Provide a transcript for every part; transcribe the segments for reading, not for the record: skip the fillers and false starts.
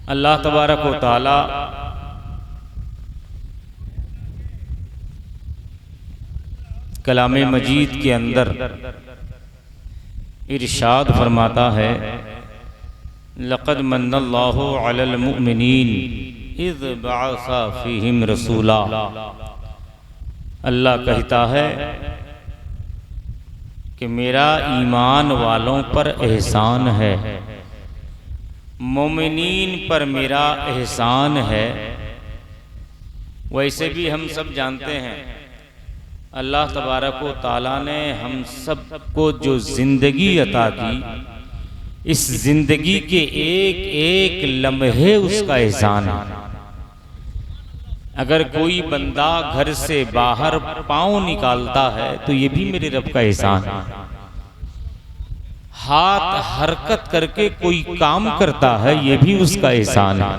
अल्लाह तबारक व तआला कलाम मजीद के अंदर इरशाद फरमाता है, लक़द मन्नल्लाहु अलल मुमिनीन इज़ बअसा फ़ीहिम रसूला। अल्लाह कहता है कि मेरा ईमान वालों पर एहसान है, मोमिनीन पर मेरा एहसान है। वैसे भी हम सब जानते हैं अल्लाह तबारक व तआला ने हम सब को जो ज़िंदगी अता की, इस ज़िंदगी के एक एक लम्हे उसका एहसान है। अगर कोई बंदा घर से बाहर पाँव निकालता है तो ये भी मेरे रब का एहसान है। हाथ हरकत करके कोई काम करता है, ये भी उसका एहसान है।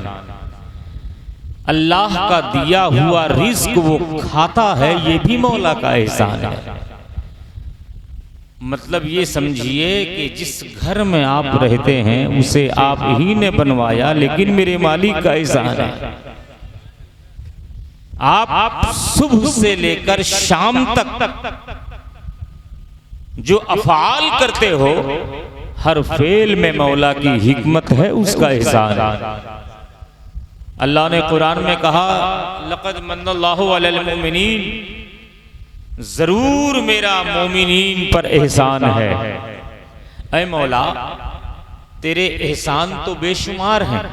अल्लाह का दिया हुआ रिज़्क वो खाता है, ये भी मौला का एहसान है। मतलब ये समझिए कि जिस घर में आप रहते हैं उसे आप ही ने बनवाया, लेकिन मेरे मालिक का एहसान है। आप सुबह से लेकर शाम तक जो अफ़आल करते हो, हर फेल में मौला की हिकमत है, उसका एहसान है। अल्लाह ने कुरान में कहा, लक़द मन्नल्लाहु अलल मुमिनीन, जरूर मेरा मोमिनीन पर एहसान है। ऐ मौला, तेरे एहसान तो बेशुमार हैं,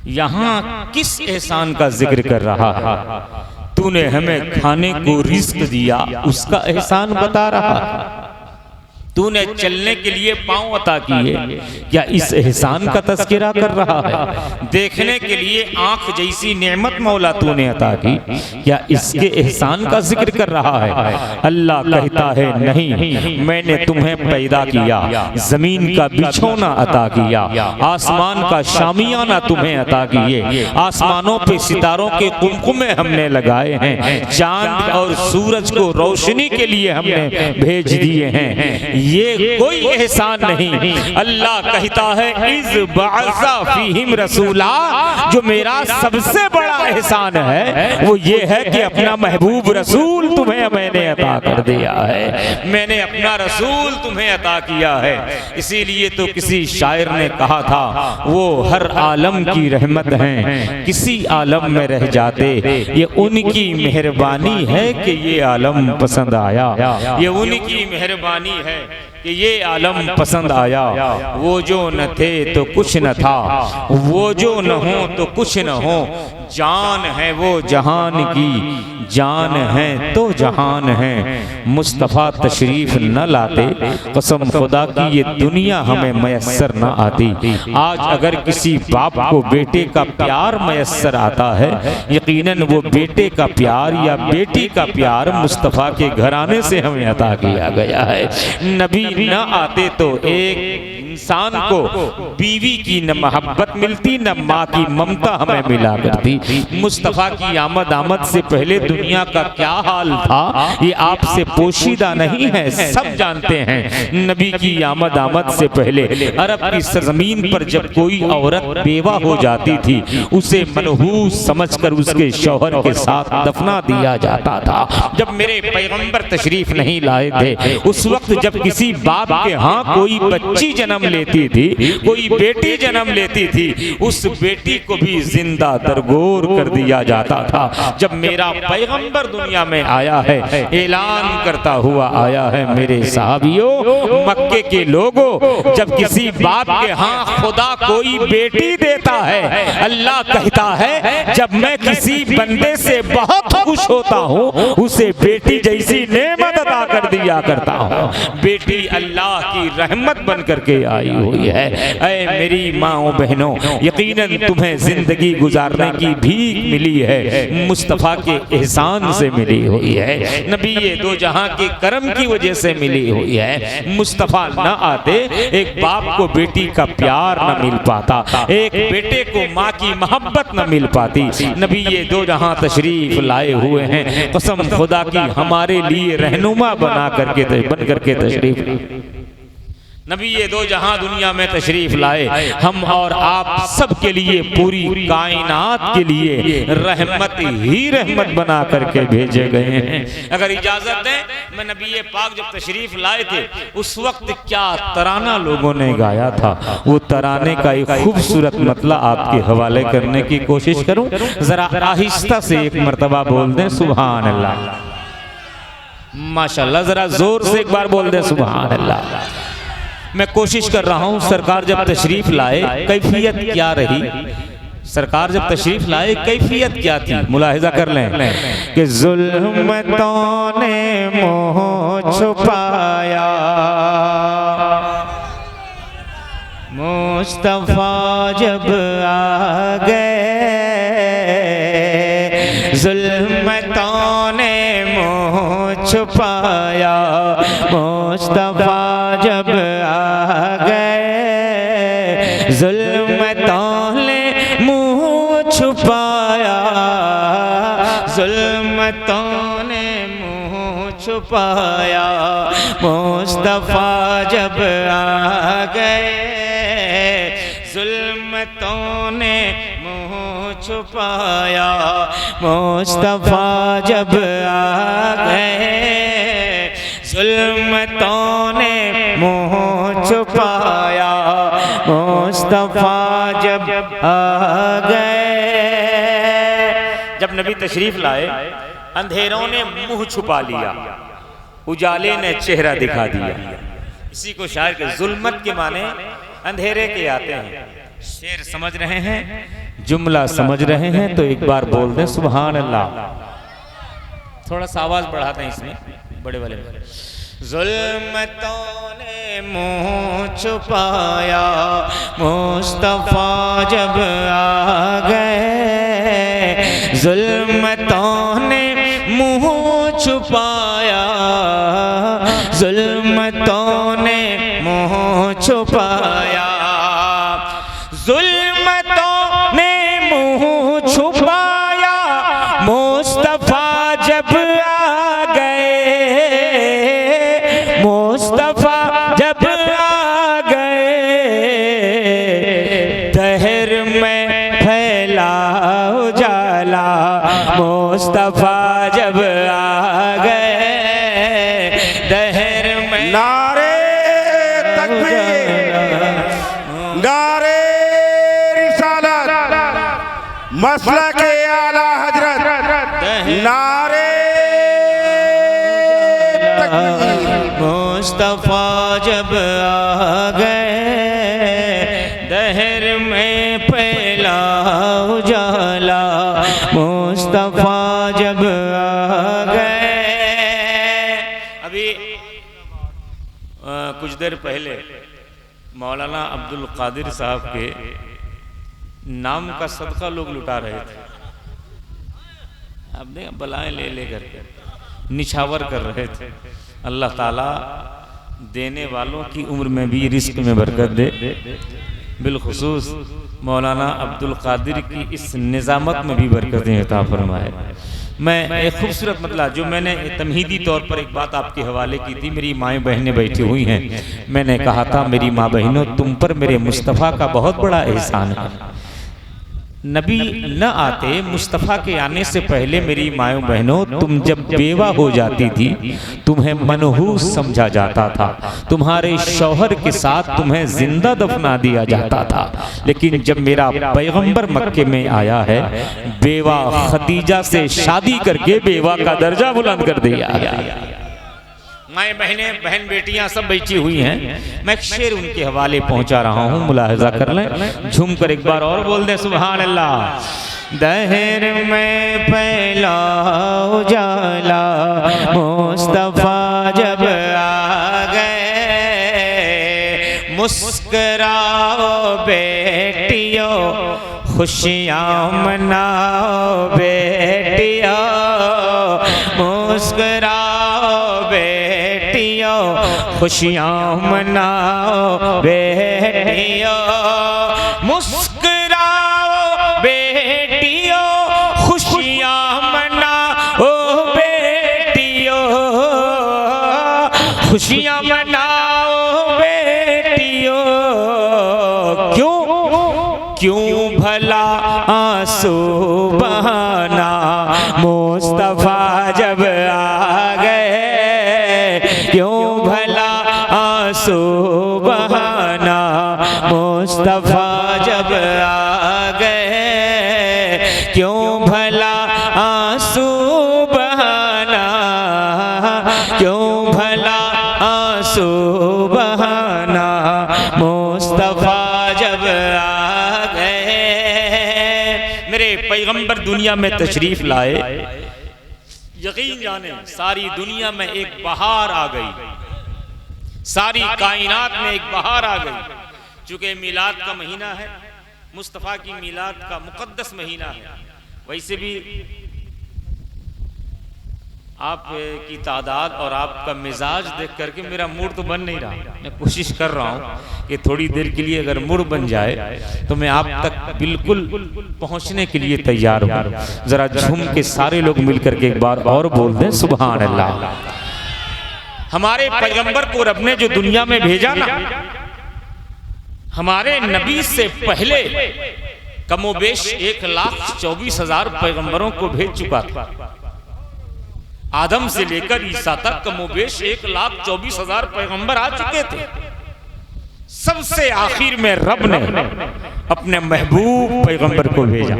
यहाँ किस एहसान का जिक्र कर रहा है? तूने हमें खाने को रिज़्क दिया, उसका एहसान बता रहा है। तूने चलने के लिए पाँव अता किए, क्या इस एहसान का तज़किरा कर रहा है? देखने के लिए आँख जैसी नेमत मौला तूने अता की, क्या इसके एहसान का जिक्र कर रहा है? अल्लाह कहता है, नहीं, मैंने तुम्हें पैदा किया, ज़मीन का बिछौना अता किया, आसमान का शामियाना तुम्हें अता किए, आसमानों पे सितारों के कुमकुमे हमने लगाए हैं, चांद और सूरज को रोशनी के लिए हमने भेज दिए हैं। ये कोई एहसान नहीं। अल्लाह कहता है, इज़ बअसा फ़ीहिम रसूला, जो मेरा सबसे बड़ा एहसान है वो ये है कि अपना महबूब रसूल तुम्हें मैंने अता कर दिया है। मैंने अपना रसूल तुम्हें अता किया है। इसीलिए तो किसी शायर ने कहा था, वो हर आलम की रहमत हैं, किसी आलम में रह जाते, ये उनकी मेहरबानी है कि ये आलम पसंद आया। ये उनकी मेहरबानी है कि ये आलम पसंद आया। वो जो न थे तो कुछ न था, वो जो न हो तो कुछ न हो, जान है वो जहान की, जान है तो जहान है। मुस्तफ़ा तशरीफ न लाते, कसम खुदा की ये दुनिया हमें मयस्सर न आती। आज अगर किसी बाप को बेटे का प्यार मयस्सर आता है, यकीनन वो बेटे का प्यार या बेटी का प्यार मुस्तफ़ा के घराने से हमें अता किया गया है। नबी न आते तो एक इंसान को बीवी की न मोहब्बत मिलती, न माँ की ममता हमें मिला करती। मुस्तफ़ा की आमद से पहले दुनिया का क्या हाल था, ये आपसे पोशीदा नहीं है, सब जानते हैं। नबी की आमद से पहले अरब की सरजमीन पर जब कोई औरत बेवा हो जाती थी, उसे मनहूस समझकर उसके शौहर के साथ दफना दिया जाता था। जब मेरे पैगंबर तशरीफ नहीं लाए थे, उस वक्त जब किसी बाप के यहाँ कोई बच्ची जन्म लेती थी, कोई बेटी जन्म लेती थी, उस बेटी को भी जिंदा दरगोर कर दिया जाता था। जब मेरा पैगंबर दुनिया में आया है, ऐलान करता हुआ आया है, मेरे साहबियों, मक्के के लोगों, जब किसी बाप के यहाँ खुदा कोई बेटी देता है, अल्लाह कहता है, जब मैं किसी बंदे से बहुत खुश होता हूँ, उसे बेटी जैसी नेमत अता कर दिया करता हूँ। बेटी अल्लाह की रहमत बन करके आई हुई है। ऐ मेरी माओ बहनों, यकीनन तुम्हें जिंदगी गुजारने की भीख मिली है, मुस्तफ़ा के एहसान से मिली हुई है, नबी ये दो जहां के करम की वजह से मिली हुई है। मुस्तफ़ा न आते, एक बाप को बेटी का प्यार न मिल पाता, एक बेटे को माँ की मोहब्बत न मिल पाती। नबी ये दो जहां तशरीफ लाए हुए हैं, कसम खुदा की हमारे लिए रहनुमा बन करके तशरीफ। नबी ये दो जहां दुनिया में तशरीफ लाए, हम और आप सब के लिए, पूरी कायनात के लिए रहमत ही रहमत बना करके भेजे गए हैं। अगर इजाजत दें, मैं नबी पाक जब तशरीफ लाए थे उस वक्त क्या तराना लोगों ने गाया था, वो तराने का एक खूबसूरत मतलब आपके हवाले करने की कोशिश करूं। जरा आहिस्ता से एक मर्तबा बोल दें सुभान अल्लाह। माशाल्लाह, जरा जोर से एक बार बोल दें सुभान अल्लाह। मैं कोशिश कर रहा हूं, सरकार जब तशरीफ लाए कैफियत क्या रही, सरकार जब तशरीफ लाए कैफियत क्या थी, मुलाहिजा कर लें कि जुल्मतों ने मोह छुपाया, मुस्तफा जब आ गए, जुल्मतों ने मोह छुपाया, मुस्तफा जब आ गए, जुल्मतों ने मुँह छुपाया, जुल्मतों ने मुँह छुपाया, मुस्तफा जब आ गए, जुल्मतों ने मुँह छुपाया, मुस्तफा जब आ गए, जुल्मतों ने मुँह छुपाया, मुस्तफा जब आ गए। जब नबी तशरीफ लाए अंधेरों ने मुँह छुपा लिया, उजाले ने चेहरा दिखा दिया। इसी को शायर के जुल्मत के माने अंधेरे के आते हैं। शेर समझ रहे हैं, जुमला समझ रहे हैं तो एक बार बोल दें सुभान अल्लाह। थोड़ा सा आवाज बढ़ाते हैं इसमें, बड़े वाले में। जुल्मतों ने मुँह छुपाया, मुस्तफा जब आ गए, जुल्मतों ने मुँह छुपाया, जुल्मतों ने मुँह छुपाया, जुल्मतों ने मुँह छुपाया, मुस्तफा जब आ गए, मुस्तफा जब आ गए, दहर में फैला उजाला, मुस्तफा जब आ गए, दहर में नारे तकबीर, नारे रिसालत, मसला के आला हजरत, नारे तकबीर। मुस्तफा जब आ गए, दहर में फैला उजाला, मुस्तफा जब आ गए। अभी कुछ देर पहले मौलाना अब्दुल कादिर साहब के नाम का सदका लोग लुटा रहे थे। अब देख बलाएं ले ले करके निछावर कर रहे थे। अल्लाह ताला देने वालों की उम्र में भी रिस्क में बरकत दे। बिलखुसूस मौलाना अब्दुल कादिर की इस निज़ामत में भी बरकतें अता फरमाए। मैं एक खूबसूरत मतलब जो मैंने तमहीदी तौर पर एक बात आपके हवाले की थी, मेरी माएँ बहनें बैठी हुई हैं। मैंने कहा था मेरी माँ बहनों, तुम पर मेरे मुस्तफ़ा का बहुत बड़ा एहसान है। नबी न आते, मुस्तफ़ा के आने से पहले मेरी मायों बहनों, तुम जब बेवा हो जाती थी तुम्हें मनहूस समझा जाता था, तुम्हारे शौहर के साथ तुम्हें जिंदा दफना दिया जाता था। लेकिन जब मेरा पैगंबर मक्के में आया है, बेवा खदीजा से शादी करके बेवा का दर्जा बुलंद कर दिया गया। माएँ बहनें, बहन बेटियां सब बैठी हुई हैं। मैं एक शेर उनके हवाले पहुंचा रहा हूं, मुलाहिजा कर लें। झूम कर एक बार और बोल दे सुभान अल्लाह। दहर में फैला उजाला, मुस्तफा जब आ गए, मुस्कुराओ बेटियों, खुशियाँ मनाओ बेटियों, मुस्कुराओ बेटियों, खुशियाँ मनाओ बेटियों, मुस्कुराओ बेटियों, खुशियाँ मनाओ बेटियों, खुशियाँ मनाओ बेटियों, क्यों भला आंसू बहाना मुस्तफा जब आ गए, क्यों भला आंसू बहाना मुस्तफा जब आ गए, क्यों भला आंसू बहाना, क्यों भला आंसू बहाना मुस्तफा जब आ गए। मेरे पैगंबर दुनिया में तशरीफ लाए, यकीन जाने सारी दुनिया में एक बहार आ गई, सारी कायनात में एक बहार आ गई। चूंकि मिलाद का महीना है, मुस्तफ़ा की मिलाद का मुक़द्दस महीना है, वैसे भी आप की तादाद और आपका मिजाज देख करके मेरा मूड तो बन नहीं रहा। मैं कोशिश कर रहा हूँ कि थोड़ी देर के लिए अगर मूड बन जाए तो मैं आप तक बिल्कुल पहुँचने के लिए तैयार हूँ। ज़रा झूम के सारे लोग मिल करके एक बार और बोल दें सुभान अल्लाह। हमारे पैगंबर को रब ने जो दुनिया में भेजा ना, हमारे नबी से पहले कमोबेश 1,24,000 पैगंबरों को भेज चुका था। आदम से लेकर ईसा तक कमोबेश 1,24,000 पैगंबर आ चुके थे। सबसे आखिर में रब ने अपने महबूब पैगंबर को भेजा।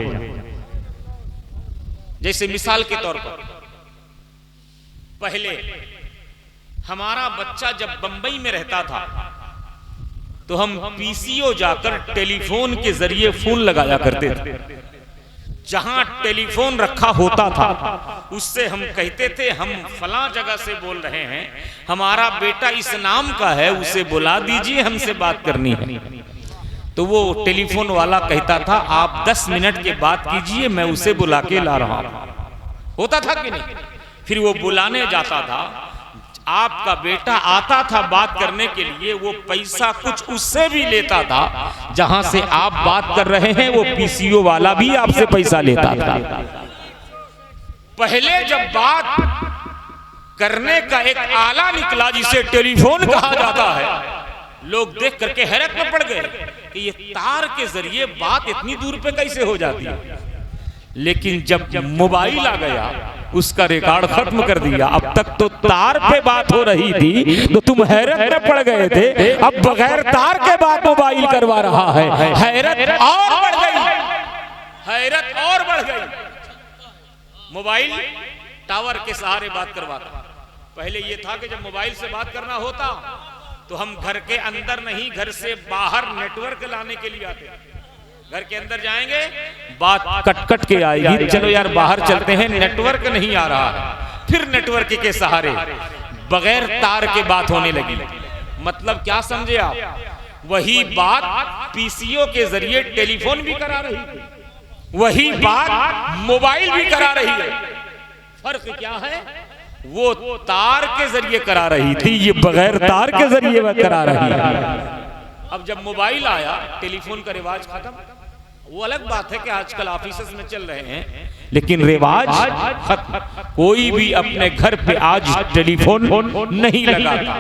जैसे मिसाल के तौर पर पहले हमारा बच्चा जब बंबई में रहता था तो हम पीसीओ जाकर टेलीफोन के जरिए फोन लगाया करते थे। जहां टेलीफोन रखा होता था उससे हम कहते थे हम फलां जगह से बोल रहे हैं, हमारा बेटा इस नाम का है, उसे बुला दीजिए, हमसे बात करनी है। तो वो टेलीफोन वाला कहता था आप 10 मिनट के बाद कीजिए, मैं उसे बुला के ला रहा हूं। होता था कि नहीं? फिर वो बुलाने जाता था, आपका बेटा आता था बात करने के लिए, वो पैसा कुछ उससे भी लेता था। जहां से आप बात कर रहे हैं वो पीसीओ वाला भी आपसे पैसा लेता था। पहले जब बात करने का एक आला निकला जिसे टेलीफोन कहा जाता है, लोग देख करके हैरत में पड़ गए कि ये तार के जरिए बात इतनी दूर पे कैसे हो जाती है। लेकिन जब मोबाइल आ गया उसका रिकॉर्ड खत्म कर दिया। अब तक तो तार पे बात हो रही थी तो तुम हैरत में पड़ गए थे, अब बगैर तार के बात मोबाइल करवा रहा है। हैरत और बढ़ गई, हैरत और बढ़ गई। मोबाइल टावर के सहारे बात करवाता। पहले ये था कि जब मोबाइल से बात करना होता तो हम घर के अंदर नहीं, घर से बाहर नेटवर्क लाने के लिए आते। घर के अंदर जाएंगे बात कट कट के आएगी, चलो यार बाहर चलते हैं, नेटवर्क नहीं आ रहा है। फिर नेटवर्क के सहारे बगैर तार के बात होने लगी। मतलब क्या समझे आप? वही बात पीसीओ के जरिए टेलीफोन भी करा रही थी, वही बात मोबाइल भी करा रही है। फर्क क्या है? वो तार के जरिए करा रही थी, ये बगैर तार के जरिए करा रही है। अब जब मोबाइल आया, टेलीफोन का रिवाज खत्म। वो अलग बात है कि आजकल ऑफिसेस में चल रहे हैं, लेकिन रिवाज खत्म। कोई भी अपने घर पे आज टेलीफोन नहीं लगाता।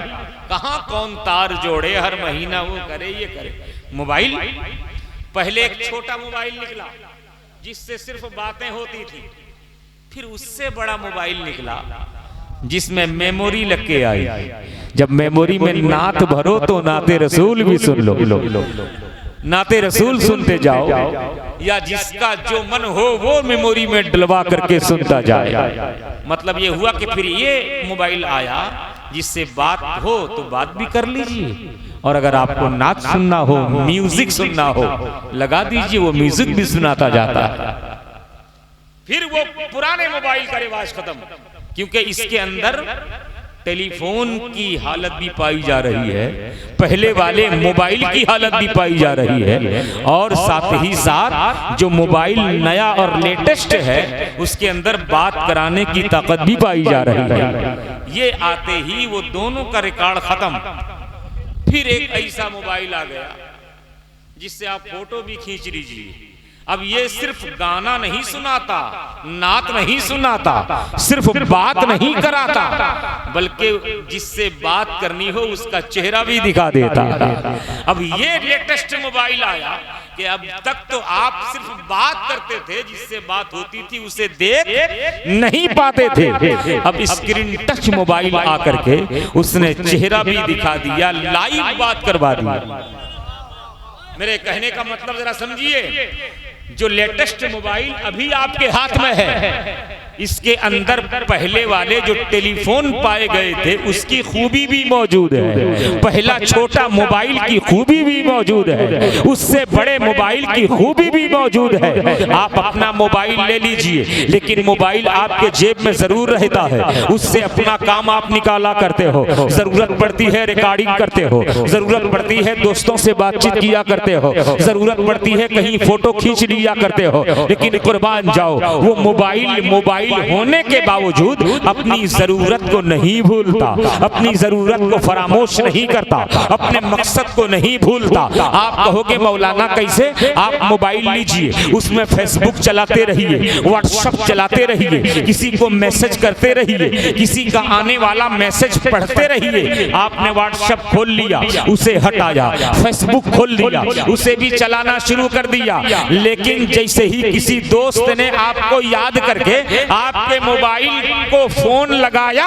कहां कौन तार जोड़े, हर महीना वो करे ये करे। मोबाइल पहले एक छोटा मोबाइल निकला जिससे सिर्फ बातें होती थी, फिर उससे बड़ा मोबाइल निकला जिसमें मेमोरी लग के आई। जब मेमोरी में नात भरो तो नाते रसूल भी सुन लो। नाते रसूल सुनते जाओ, या जिसका जो मन हो वो मेमोरी में डलवा करके सुनता जाए। मतलब ये हुआ कि फिर ये मोबाइल आया जिससे बात हो तो बात भी कर लीजिए, और अगर आपको नाच सुनना हो, म्यूजिक सुनना हो, लगा दीजिए, वो म्यूजिक भी सुनाता जाता है। फिर वो पुराने मोबाइल का रिवाज खत्म, क्योंकि इसके अंदर टेलीफोन की हालत भी पाई जा रही है, पहले वाले मोबाइल की हालत भी पाई जा रही है, और साथ ही साथ जो मोबाइल नया और लेटेस्ट है उसके अंदर बात कराने की ताकत भी पाई जा रही है। ये आते ही वो दोनों का रिकॉर्ड खत्म। फिर एक ऐसा मोबाइल आ गया जिससे आप फोटो भी खींच लीजिए। अब ये सिर्फ गाना नहीं सुनाता, नात नहीं सुनाता, सिर्फ बात नहीं कराता, बल्कि जिससे बात करनी हो उसका चेहरा भी दिखा देता। अब ये लेटेस्ट मोबाइल आया कि अब तक तो आप सिर्फ बात करते थे, जिससे बात होती थी उसे देख नहीं पाते थे। अब स्क्रीन टच मोबाइल आकर के उसने चेहरा भी दिखा दिया, लाइव बात करवा दी। मेरे कहने का मतलब जरा समझिए, जो लेटेस्ट मोबाइल अभी आपके हाथ में है, इसके अंदर पहले वाले जो टेलीफोन पाए गए थे उसकी खूबी भी मौजूद है। पहला छोटा मोबाइल की खूबी भी मौजूद है, उससे बड़े मोबाइल की खूबी भी मौजूद है। आप अपना मोबाइल ले लीजिए, लेकिन मोबाइल आपके जेब में जरूर रहता है, उससे अपना काम आप निकाला करते हो। जरूरत पड़ती है रिकॉर्डिंग करते हो, जरूरत पड़ती है दोस्तों से बातचीत किया करते हो, जरूरत पड़ती है कहीं फोटो खींच लिया करते हो। लेकिन कुर्बान जाओ, वो मोबाइल होने के बावजूद अपनी जरूरत को नहीं भूलता, अपनी जरूरत को फरामोश नहीं करता, अपने मकसद को नहीं भूलता। आप कहोगे मौलाना कैसे? आप मोबाइल लीजिए, उसमें फेसबुक चलाते रहिए, व्हाट्सएप चलाते रहिए, किसी को मैसेज करते रहिए, किसी का आने वाला मैसेज पढ़ते रहिए। आपने व्हाट्सएप खोल लिया, उसे हटाया, फेसबुक खोल लिया, उसे भी चलाना शुरू कर दिया। लेकिन जैसे ही किसी दोस्त ने आपको याद करके आपके मोबाइल को फोन लगाया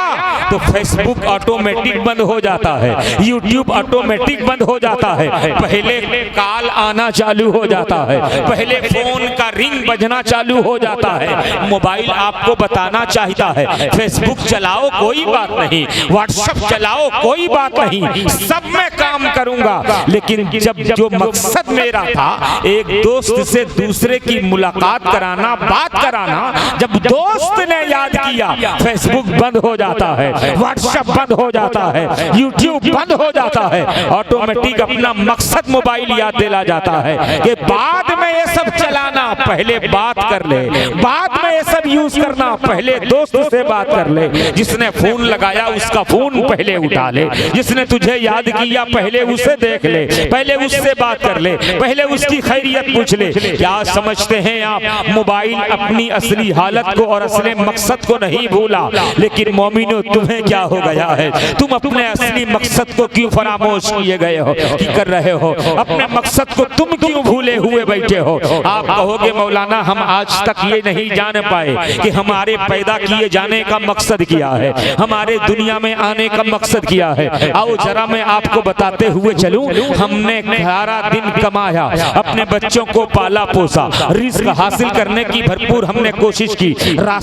तो फेसबुक ऑटोमेटिक बंद हो जाता है, यूट्यूब ऑटोमेटिक बंद हो जाता है, पहले कॉल आना चालू हो जाता है, पहले फोन का रिंग बजना चालू हो जाता है। मोबाइल आपको बताना चाहता है फेसबुक चलाओ कोई बात नहीं, व्हाट्सएप चलाओ कोई बात नहीं, सब मैं काम करूंगा। लेकिन जब जो मकसद मेरा था एक दोस्त से दूसरे की मुलाकात कराना, बात कराना, जब दोस्त ने याद किया फेसबुक बंद हो जाता है, व्हाट्सएप बंद हो जाता है, यूट्यूब बंद हो जाता है। ऑटोमेटिक अपना मकसद मोबाइल याद दिला जाता है कि बाद में ये सब चलाना, पहले बात कर ले, बाद में ये सब यूज करना, पहले दोस्त से बात कर ले। जिसने फोन लगाया उसका फोन पहले उठा ले, जिसने तुझे याद किया पहले उसे देख ले, पहले उससे बात कर ले, पहले उसकी खैरियत पूछ ले। क्या समझते हैं आप? मोबाइल अपनी असली हालत को और असली मकसद को नहीं भूला, लेकिन मोमिनो तुम्हें क्या हो गया है? तुम अपने असली मकसद को क्यों फरामोश किए गए हो, की कर रहे हो? अपने मकसद को तुम क्यों भूले हुए बैठे हो? आप कहोगे मौलाना हम आज तक ये नहीं जान पाए कि हमारे पैदा किए जाने का मकसद क्या है, हमारे दुनिया में आने का मकसद क्या है। आओ जरा मैं आपको बताते हुए चलूं। हमने सारा दिन कमाया, अपने बच्चों को पाला पोसा, रिस्क हासिल करने की भरपूर हमने कोशिश की,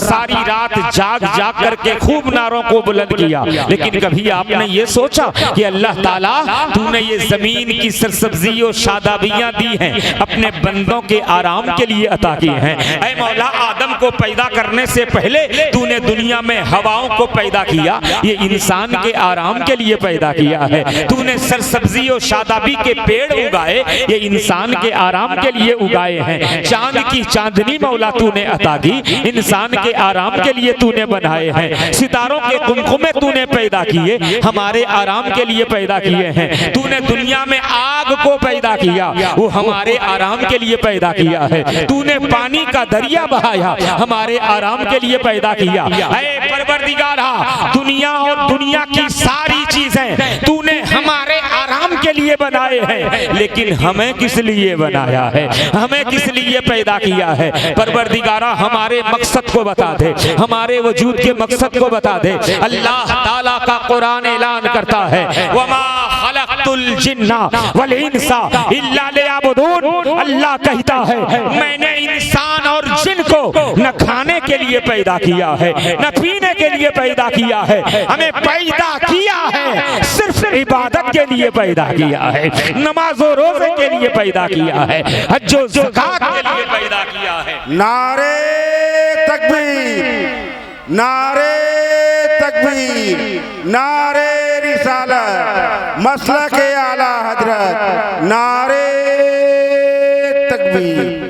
सारी रात जाग जाग करके खूब नारों को बुलंद किया। लेकिन कभी आपने ये सोचा कि अल्लाह ताला तूने ये जमीन की सरसब्जी और शादाबियां दी हैं अपने बंदों के आराम के लिए अता की हैं। ऐ मौला, आदम को पैदा करने से पहले तूने दुनिया में हवाओं को पैदा किया, ये इंसान के आराम के लिए पैदा किया है। तूने सरसब्जी और शादाबी के पेड़ उगाए, ये इंसान के आराम के लिए उगाए हैं। चांद की चांदनी मौला तूने अता की, इंसान के आराम के लिए तूने बनाए हैं। सितारों के कुमकुमे तूने पैदा किए, हमारे आराम के लिए पैदा किए हैं। तूने दुनिया में आग को पैदा किया, वो हमारे आराम के लिए पैदा किया है। तूने पानी का दरिया बहाया, हमारे आराम के लिए पैदा किया। ऐ परवरदिगारा, दुनिया और दुनिया की सारी चीजें तूने हमारे आराम के लिए बनाए हैं, लेकिन हमें किस लिए बनाया है, हमें किस लिए पैदा किया है? परवरदिगारा हमारे मकसद को बता दे, हमारे वजूद के मकसद को बता दे। अल्लाह ताला का कुरान ऐलान करता है, वमा खलक़तुल जिन्ना वल इंसा इल्ला लियअबुदून। अल्लाह कहता है मैंने इंसान और जिन को न खाने के लिए पैदा किया है, न पीने के लिए पैदा किया है, हमें पैदा किया है सिर्फ इबादत के लिए पैदा किया है, नमाज और रोजे के लिए पैदा किया है, हज और ज़कात के लिए पैदा किया है। नारे तकबीर, नारे तकबीर, नारे रिसालत, मसलक आला हजरत, नारे तकबीर।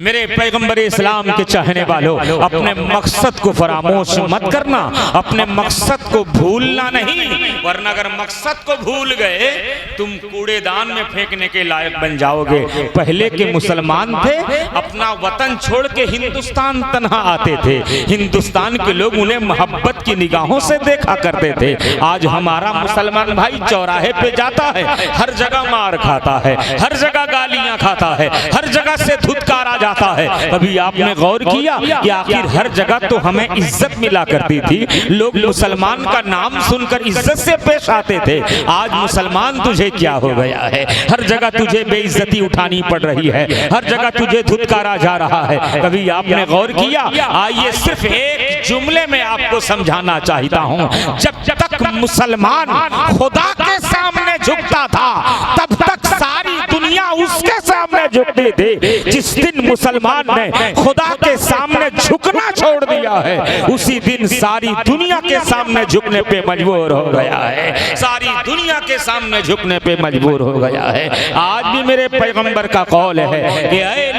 मेरे पैगंबर इस्लाम के चाहने वालों, अपने मकसद को फरामोश मत करना, अपने मकसद को भूलना नहीं, वरना अगर मकसद को भूल गए तुम कूड़ेदान में फेंकने के लायक बन जाओगे। पहले के मुसलमान थे, अपना वतन छोड़ के हिंदुस्तान तन्हा आते थे, हिंदुस्तान के लोग उन्हें मोहब्बत की निगाहों से देखा करते थे। आज हमारा मुसलमान भाई चौराहे पे जाता है, हर जगह मार खाता है, हर जगह गालियां खाता है, हर जगह से धुतकारा जाता है। कभी आपने गौर किया कि आखिर हर जगह तो हमें इज्जत मिला करती थी, लोग मुसलमान का नाम सुनकर इज्जत से पेश आते थे। आज मुसलमान तुझे क्या हो गया है? हर जगह तुझे बेइज्जती उठानी पड़ रही है, हर जगह तुझे धुतकारा जा रहा है। कभी आपने गौर किया? आइए सिर्फ एक जुमले में आपको समझाना चाहता हूं, जब तक मुसलमान खुदा के सामने झुकता था तब तक सारी दुनिया उसके सामने झुकती थी। जिस दिन मुसलमान ने खुदा के सामने झुकना छोड़ दिया है, उसी दिन सारी दुनिया के सामने झुकने पे मजबूर हो गया है, सारी दुनिया के सामने झुकने पे मजबूर हो गया है। आज भी मेरे पैगंबर का कौल है कि ऐ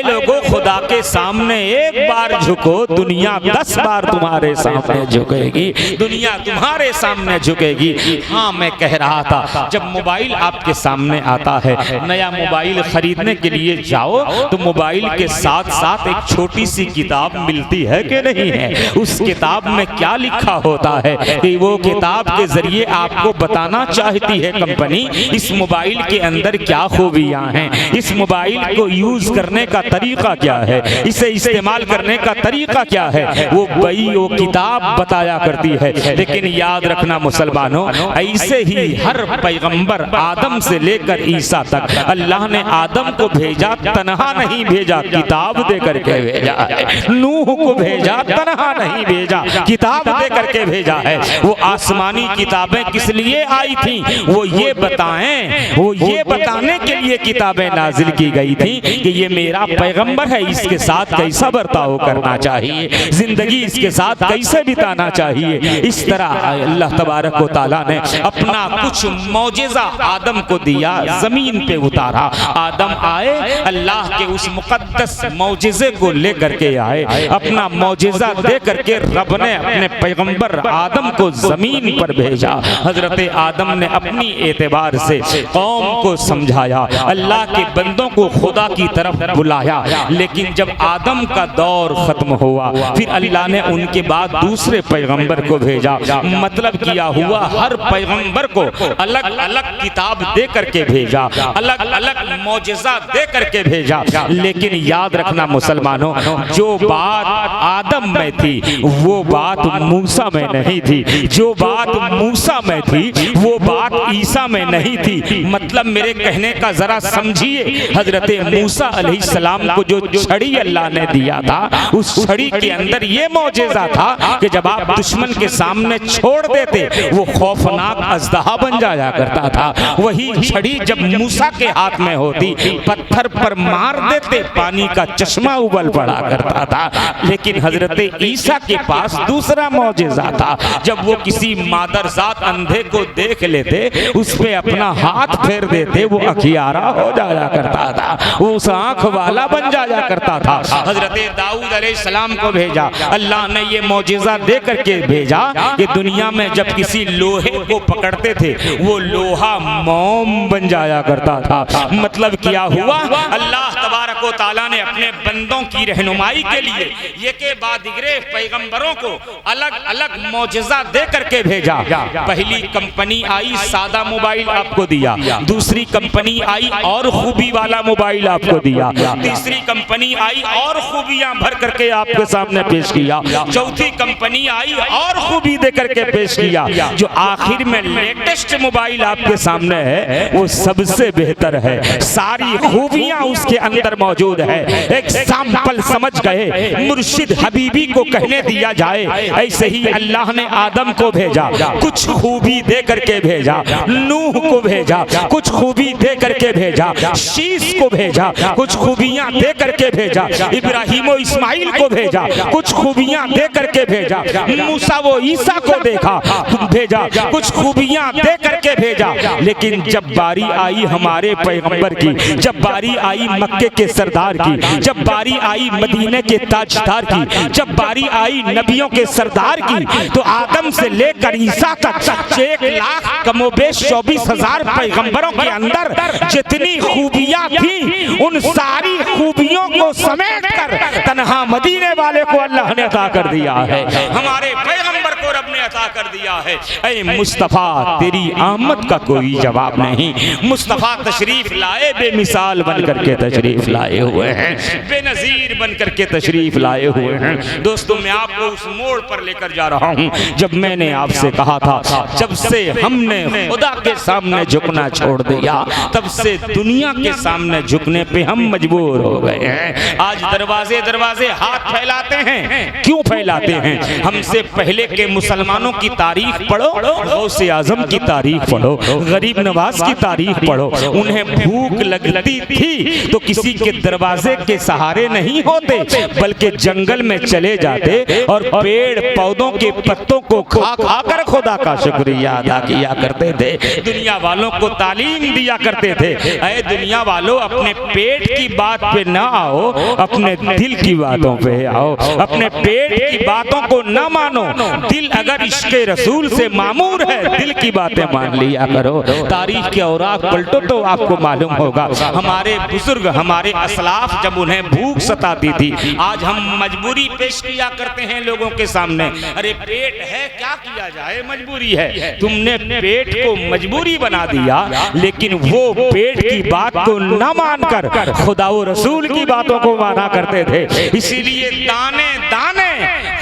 लोगों खुदा के सामने एक बार झुको, दुनिया 10 बार तुम्हारे सामने झुकेगी, दुनिया तुम्हारे सामने झुकेगी। हाँ, मैं कह रहा था, जब मोबाइल आपके सामने आता है, नया मोबाइल खरीदने के लिए जाओ तो मोबाइल के साथ साथ एक छोटी सी किताब मिलती है कि नहीं है? उस किताब में क्या लिखा होता है कि वो किताब के जरिए आपको बताना चाहती है कंपनी इस मोबाइल के अंदर क्या खूबियां हैं, इस मोबाइल को यूज करने का तरीका क्या है, इसे इस्तेमाल करने का तरीका क्या है, वो किताब बताया करती है। लेकिन याद रखना मुसलमानों, ऐसे ही हर पैगंबर आदम से लेकर ईसा तक अल्लाह ने आदम को भेजा, तन्हा नहीं भेजा, किताब दे करके भेजा है। नूह को भेजा, तन्हा नहीं भेजा, किताब दे करके भेजा है। वो आसमानी किताबें किस लिए आई थी? वो ये बताने के लिए किताबें नाजिल की गई थी कि ये मेरा पैगंबर है, इसके साथ कैसा बर्ताव करना चाहिए, जिंदगी इसके साथ कैसे बिताना चाहिए। इस तरह अल्लाह तबारक व तआला ने अपना कुछ मौजिज़ा आदम को दिया, जमीन पे उतारा। आदम आए, अल्लाह के उस मुकद्दस मौजिज़े को लेकर के आए, अपना मौजिज़ा दे करके रब ने अपने पैगंबर आदम को जमीन पर भेजा। हजरत आदम ने अपनी एतबार से कौम को समझाया, अल्लाह के बंदों को खुदा की तरफ बुलाया। लेकिन जब आदम का दौर खत्म हुआ, फिर अल्लाह ने उनके बाद दूसरे पैगंबर को भेजा। मतलब किया हुआ, हर पैगंबर को अलग अलग किताब दे करके भेजा, अलग अलग मौजिज़ा दे करके भेजा। लेकिन याद रखना मुसलमानों, जो बात आदम में थी वो बात मूसा में नहीं थी, जो बात मूसा में थी वो बात ईसा में नहीं थी। मतलब मेरे कहने का जरा समझिए, हजरत मूसा अलैहिस्सलाम को जो छड़ी अल्लाह ने दिया था, उस छड़ी के अंदर ये मौजिज़ा था कि जब आप दुश्मन के सामने छोड़ देते वो खौफनाक अज़दहा बन जाया करता था। वही छड़ी जब मूसा के हाथ में होती, पत्थर पर मार देते, पानी का चश्मा उबल पड़ा करता था। लेकिन हजरत ईसा के पास दूसरा मौजिज़ा था, जब वो किसी मादरजात अंधे को देख लेते, उस पे अपना हाथ फेर देते, वो अखियारा हो जाया करता था, वो उस आंख वाला बन जाया करता था। हजरत दाऊद अलैहिस्सलाम को भेजा, अल्लाह ने ये मौजिज़ा दे करके भेजा कि दुनिया में जब किसी लोहे को पकड़ते थे वो लोहा मोम बन जाया करता था। मतलब क्या हुआ, अल्लाह तबारक व तआला ने अपने बंदों की रहनुमाई के लिए ये के बाद दिगरे पैगंबरों को अलग अलग मौजिज़ा दे करके भेजा। पहली कंपनी आई, सादा मोबाइल आपको दिया, दूसरी कंपनी आई और खूबी वाला मोबाइल आपको दिया, तीसरी कंपनी आई और खूबियां भर करके आपके सामने पेश किया, चौथी कंपनी आई और खूबी दे करके पेश किया। जो आखिर में लेटेस्ट मोबाइल आपके सामने है वो सबसे बेहतर है, सारी खूबियां उसके अंदर मौजूद है। एक सैंपल समझ गए, मुर्शिद हबीबी को कहने दिया जाए, ऐसे ही अल्लाह ने आदम को भेजा, कुछ खूबी दे करके भेजा, नूह को भेजा, कुछ खूबी दे करके भेजा, शीश को भेजा, कुछ खूबियां दे करके भेजा, इब्राहिम और इस्माइल को भेजा, कुछ खूबियां दे करके भेजा, मूसा वो ईसा को देखा भेजा, कुछ खूबियां दे करके भेजा। लेकिन जब बारी आई हमारे हमारे पैगंबर की, जब बारी आई मक्के के सरदार की, जब बारी आई मदीने के ताजदार की, जब बारी आई नबियों के सरदार की, तो आदम से लेकर ईसा तक 1 लाख कमोबेश 24,000 पैगंबरों के अंदर जितनी खूबियां थी, उन सारी खूबियों को समेट कर तन्हा मदीने वाले को अल्लाह ने अता कर दिया है। हमारे पैगंबर को रब ने अता कर दिया है। ऐ मुस्तफा तेरी आमद का कोई जवाब नहीं। मुस्तफा तशरीफ लाए, बेमिसाल बन करके तशरीफ लाए हुए हैं, बेनजीर बन करके तशरीफ लाए हुए हैं। दोस्तों मैं आपको उस मोड़ पर लेकर जा रहा हूँ जब मैंने आपसे कहा था जब से हमने खुदा के सामने झुकना छोड़ दिया तब से दुनिया के सामने झुकने पे हम मजबूर हो गए हैं। आज दरवाजे दरवाजे हाथ फैलाते हैं। क्यों फैलाते हैं? हमसे पहले के मुसलमानों की तारीख पढ़ो, गौसे आजम की तारीख पढ़ो, गरीब नवाज की तारीख पढ़ो। उन्हें भूख लगती थी तो किसी के दरवाजे के सहारे नहीं होते, बल्कि जंगल में चले जाते और पेड़ पौधों के पत्तों को खा खा कर खुदा का शुक्रिया अदा किया करते थे। दुनिया वालों को तालीम दिया करते थे, ऐ दुनिया वालों अपने पेट की बात पे ना आओ, अपने दिल की बातों पे आओ। अपने पेट की बातों को ना मानो, दिल अगर इश्क़े रसूल से मामूर है, दिल की बातें मान लिया करो। तारीख के औराक पलटो तो आपको मालूम होगा हमारे बुजुर्ग, हमारे असलाफ जब उन्हें भूख सताती थी, आज हम मजबूरी पेश किया करते हैं लोगों के सामने। अरे पेट है, क्या किया जाए, मजबूरी है। तुमने पेट को मजबूरी बना दिया, लेकिन वो पेट की बात को न मानकर खुदा व रसूल की बातों को माना करते थे। इसीलिए दाने दाने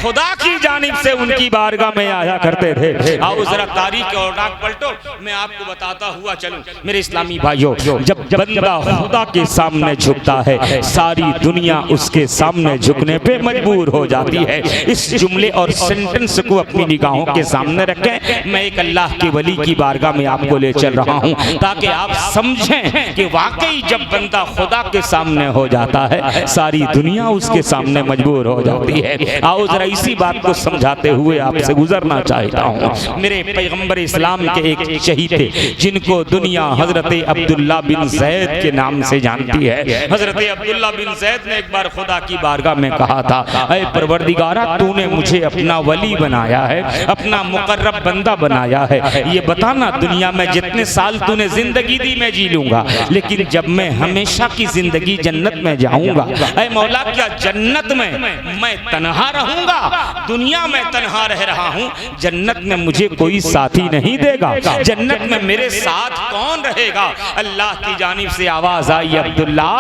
खुदा की जानिब से उनकी बारगाह में आया करते थे। आओ जरा तारीख के औराक पलटो, मैं आपको बताता हुआ चलूं। मेरे इस्लामी भाइयों, जब बंदा खुदा के सामने झुकता है, सारी दुनिया उसके सामने झुकने पे मजबूर हो जाती है। इस जुमले और सेंटेंस को अपनी निगाहों के सामने रखें। मैं एक अल्लाह के वली की बारगाह में आपको ले चल रहा हूं ताकि आप समझें कि वाकई जब बंदा खुदा के सामने हो जाता है, सारी दुनिया उसके सामने मजबूर हो जाती है। आओ जरा इसी बात को समझाते हुए आपसे गुजरना चाहता हूँ। मेरे पैगंबर इस्लाम के एक शहीद थे जिनको दुनिया हजरत अब्दुल्ला बिन जैद के नाम से जानती है। हजरत अब्दुल्ला बिन जैद ने एक बार खुदा की बारगाह में कहा था, ऐ परवरदिगारा तूने मुझे अपना वली बनाया है, अपना मुकर्रब बंदा बनाया है। ये बताना दुनिया में जितने साल तूने जिंदगी दी मैं जी लूंगा, लेकिन जब मैं हमेशा की जिंदगी जन्नत में जाऊंगा, ऐ मौला क्या जन्नत में मैं तन्हा रहूंगा? दुनिया में तन्हा रह रहा हूं, जन्नत में मुझे कोई साथी नहीं देगा, जन्नत में मेरे साथ कौन रहेगा? अल्लाह की जानिब से आवाज आई, अब्दुल्ला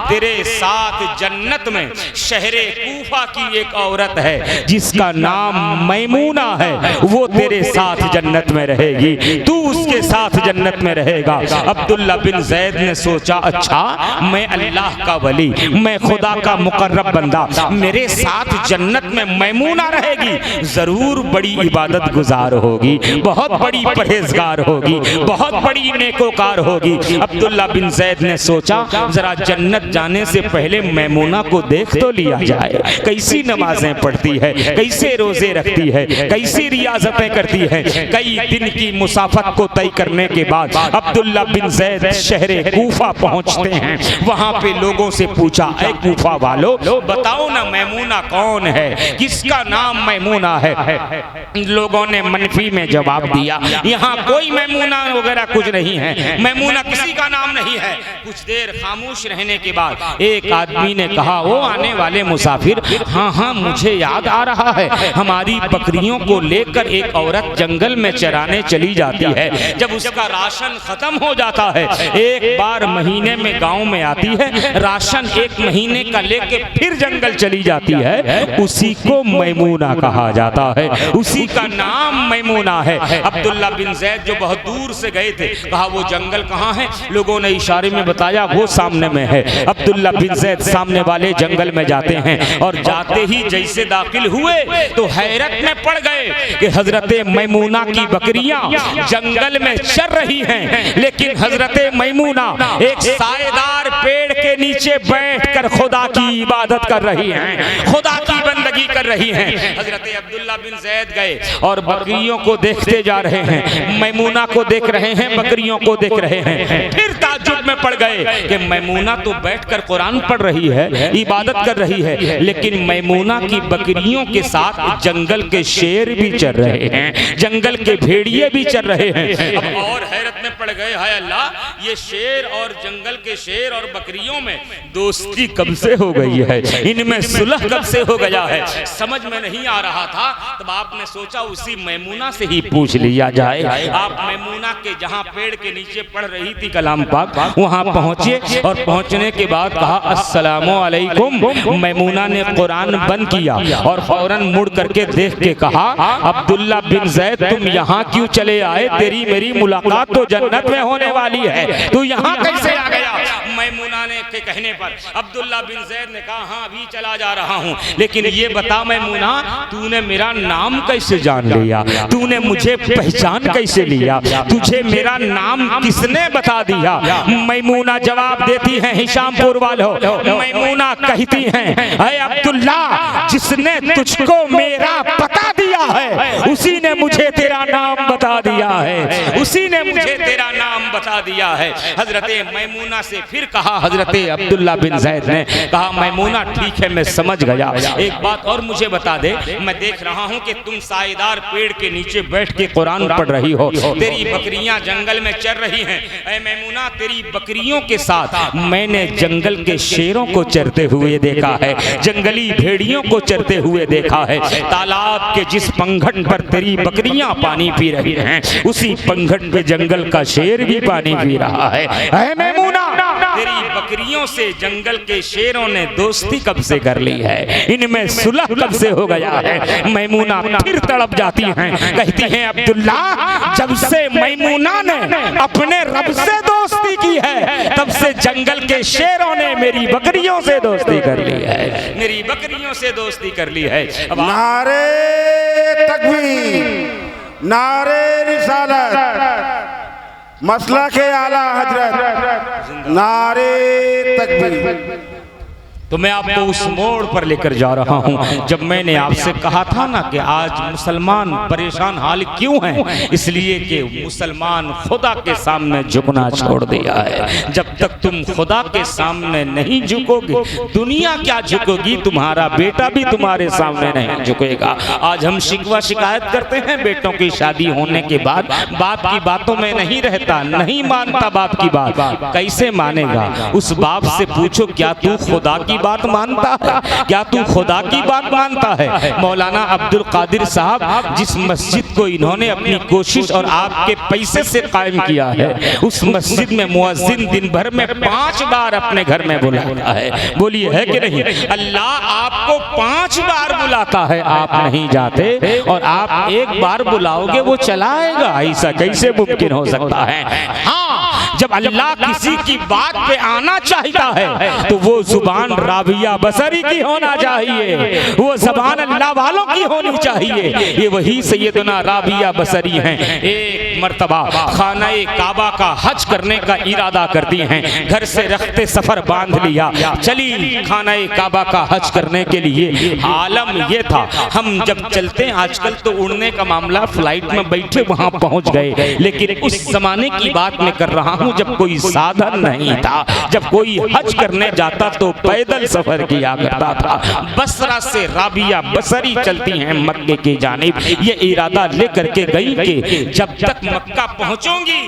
तेरे साथ जन्नत में शहरे कूफा की एक औरत है जिसका नाम मैमूना है, वो तेरे साथ जन्नत में रहेगी, तू उसके साथ जन्नत में रहेगा। अब्दुल्ला बिन जैद ने सोचा, अच्छा मैं अल्लाह का वली, मैं खुदा का मुकर्रब बंदा, मेरे साथ जन्नत में मैमूना रहेगी, जरूर बड़ी इबादत गुजार होगी, बहुत बड़ी परहेजगार होगी, बहुत बड़ी नेकोकार होगी। अब्दुल्ला बिन जैद ने सोचा जरा जन्नत जाने से पहले मैमूना को देख तो लिया जाए, कैसी नमाजें पढ़ती है, कैसे रोजे रखती है, कैसी रियाजतें करती है। कई दिन की मुसाफत को तय करने के बाद अब्दुल्ला बिन जैद शहरे कूफा पहुंचते हैं। वहां पे लोगों से पूछा, ऐ कूफा वालों बताओ ना मैमूना कौन है, किसका नाम मैमूना है? लोगों ने मनफी में जवाब दिया, यहाँ कोई मैमूना वगैरह कुछ नहीं है, मैमूना किसी का नाम नहीं है। कुछ देर खामोश रहने के बाद एक आदमी ने कहा, वो आने वाले मुसाफिर, हाँ हाँ मुझे याद आ रहा है, हमारी बकरियों को लेकर एक औरत जंगल में चराने चली जाती है, जब उसका राशन खत्म हो जाता है, एक बार महीने में गांव में आती है, राशन एक महीने का लेके फिर जंगल चली जाती है, उसी को मैमूना कहा जाता है, उसी का नाम मैमूना है। अब्दुल्ला बिन जैद जो बहुत दूर से गए थे, कहा वो जंगल कहाँ है? लोगों ने इशारे में बताया वो सामने में है। अब्दुल्ला बिन जैद सामने वाले जंगल में जाते हैं और जाते ही जैसे दाखिल हुए तो हैरत में पड़ गए कि हजरत मैमूना की बकरियां जंगल में चर रही हैं, लेकिन हजरत मैमूना एक साएदार पेड़ के नीचे बैठकर खुदा की इबादत कर रही हैं, खुदा की बंदगी नुमाइंदगी कर रही हैं। हजरत अब्दुल्ला बिन जैद गए और बकरियों को देखते जा रहे हैं, मैमूना को देख रहे हैं, बकरियों को देख रहे हैं। फिर ताज्जुब में पड़ गए कि मैमूना तो बैठकर कुरान पढ़ रही है, इबादत कर रही है, लेकिन मैमूना की बकरियों के साथ जंगल के शेर भी चल रहे हैं, जंगल के भेड़िए भी चल रहे हैं। अब और हैरत में पड़ गए, हाय अल्लाह, ये शेर और जंगल के शेर और बकरियों में दोस्ती कब से हो गई है, इनमें सुलह कब से हो गया है, समझ में नहीं आ रहा था। तब आपने सोचा उसी मैमूना से ही पूछ लिया जाए। आप मैमूना के जहां पेड़ के नीचे पढ़ रही थी कलाम पाक, वहां पहुंचे और पहुंचने के बाद कहा अस्सलामु अलैकुम। मैमूना ने कुरान बंद किया और फौरन मुड़ करके देख के कहा अब्दुल्ला बिन जैद तुम यहाँ क्यों चले आए, तेरी मेरी मुलाकात तो जन्नत में होने वाली है, तू यहाँ कैसे आ गया। मैमूना ने के कहने पर अब्दुल्ला बिन जैद ने कहा हाँ अभी चला जा रहा हूँ, लेकिन ये बता मैमूना तूने मेरा नाम कैसे जान लिया, तूने मुझे पहचान कैसे लिया, तुझे मेरा नाम किसने बता दिया। मैमूना जवाब देती हैं हिशामपुर वालों, मैमूना कहती हैं अरे अब्दुल्ला जिसने तुझको मेरा बता दिया है उसी ने मुझे तेरा नाम बता दिया है, उसी ने मुझे तेरा नाम बता दिया है। हजरत मैमूना से फिर कहा, हजरत अब्दुल्ला बिन जैद ने कहा मैमूना ठीक है मैं समझ गया, एक बात और मुझे बता दे, मैं देख रहा हूँ कि तुम साएदार पेड़ के नीचे बैठ के कुरान पढ़ रही हो, तेरी बकरियां जंगल में चर रही हैं, ऐ मैमूना तेरी बकरियों के साथ मैंने जंगल के शेरों को चरते हुए देखा है, जंगली भेड़ियों को चरते हुए देखा है, तालाब के जिस पंघट पर तेरी बकरियां पानी पी रही हैं उसी पंघट पे जंगल का शेर भी पानी पी रहा है। ऐ मैमूना तेरी बकरियों से जंगल के शेरों ने दोस्ती कब से कर ली है, इनमें सुलह कब से हो गया है। मैमूना फिर तड़प जाती हैं, कहती हैं अब्दुल्ला जब से मैमूना ने अपने रब से दोस्ती की है तब से जंगल के शेरों ने मेरी बकरियों से दोस्ती कर ली है, मेरी बकरियों से दोस्ती कर ली है। अब नारे तकबीर, नारे रिसालत, मसला के आला हजरत, नारे तकबीर। तो मैं आपको उस मोड़ पर लेकर जा रहा हूं जब मैंने आपसे कहा था ना कि आज मुसलमान परेशान हाल क्यों हैं, इसलिए कि मुसलमान खुदा के सामने झुकना छोड़ दिया है। जब तक तुम खुदा के सामने नहीं झुकोगे दुनिया क्या झुकोगी, तुम्हारा बेटा भी तुम्हारे सामने नहीं झुकेगा। आज हम शिकवा शिकायत करते हैं बेटों की शादी होने के बाद बाप की बातों में नहीं रहता, नहीं मानता बाप की बात, कैसे मानेगा। उस बाप से पूछो क्या तू खुदा की बात मानता है, क्या तू खुदा की बात मानता है। मौलाना अब्दुल कादिर साहब जिस मस्जिद को इन्होंने अपनी कोशिश और आपके पैसे से कायम किया है उस मस्जिद में मुअज्जिन दिन भर में 5 बार अपने घर में बुलाता है, बोलिए है कि नहीं। अल्लाह आपको 5 बार बुलाता है, आप नहीं जाते, और आप एक बार बुलाओगे वो चलाएगा, ऐसा कैसे मुमकिन हो सकता है। हाँ जब अल्लाह किसी की बात पे आना चाहता है तो वो जुबान राबिया बसरी की होना चाहिए, वो ज़बान अल्लाह वालों की होनी चाहिए। ये वही सैयदना राबिया बसरी हैं। एक मर्तबा खाना-ए काबा का हज करने का इरादा करती हैं, घर से रखते सफर बांध लिया, चली खाना-ए काबा का हज करने के लिए। आलम ये था हम जब चलते हैं आजकल तो उड़ने का मामला, फ्लाइट में बैठे वहां पहुंच गए, लेकिन उस जमाने की बात मैं कर रहा हूं जब कोई साधन नहीं था, जब कोई हज करने जाता तो पैदल सफर किया करता था। बसरा से राबिया बसरी चलती हैं मक्के की जानिब, ये इरादा लेकर के गई कि जब तक मक्का पहुंचूंगी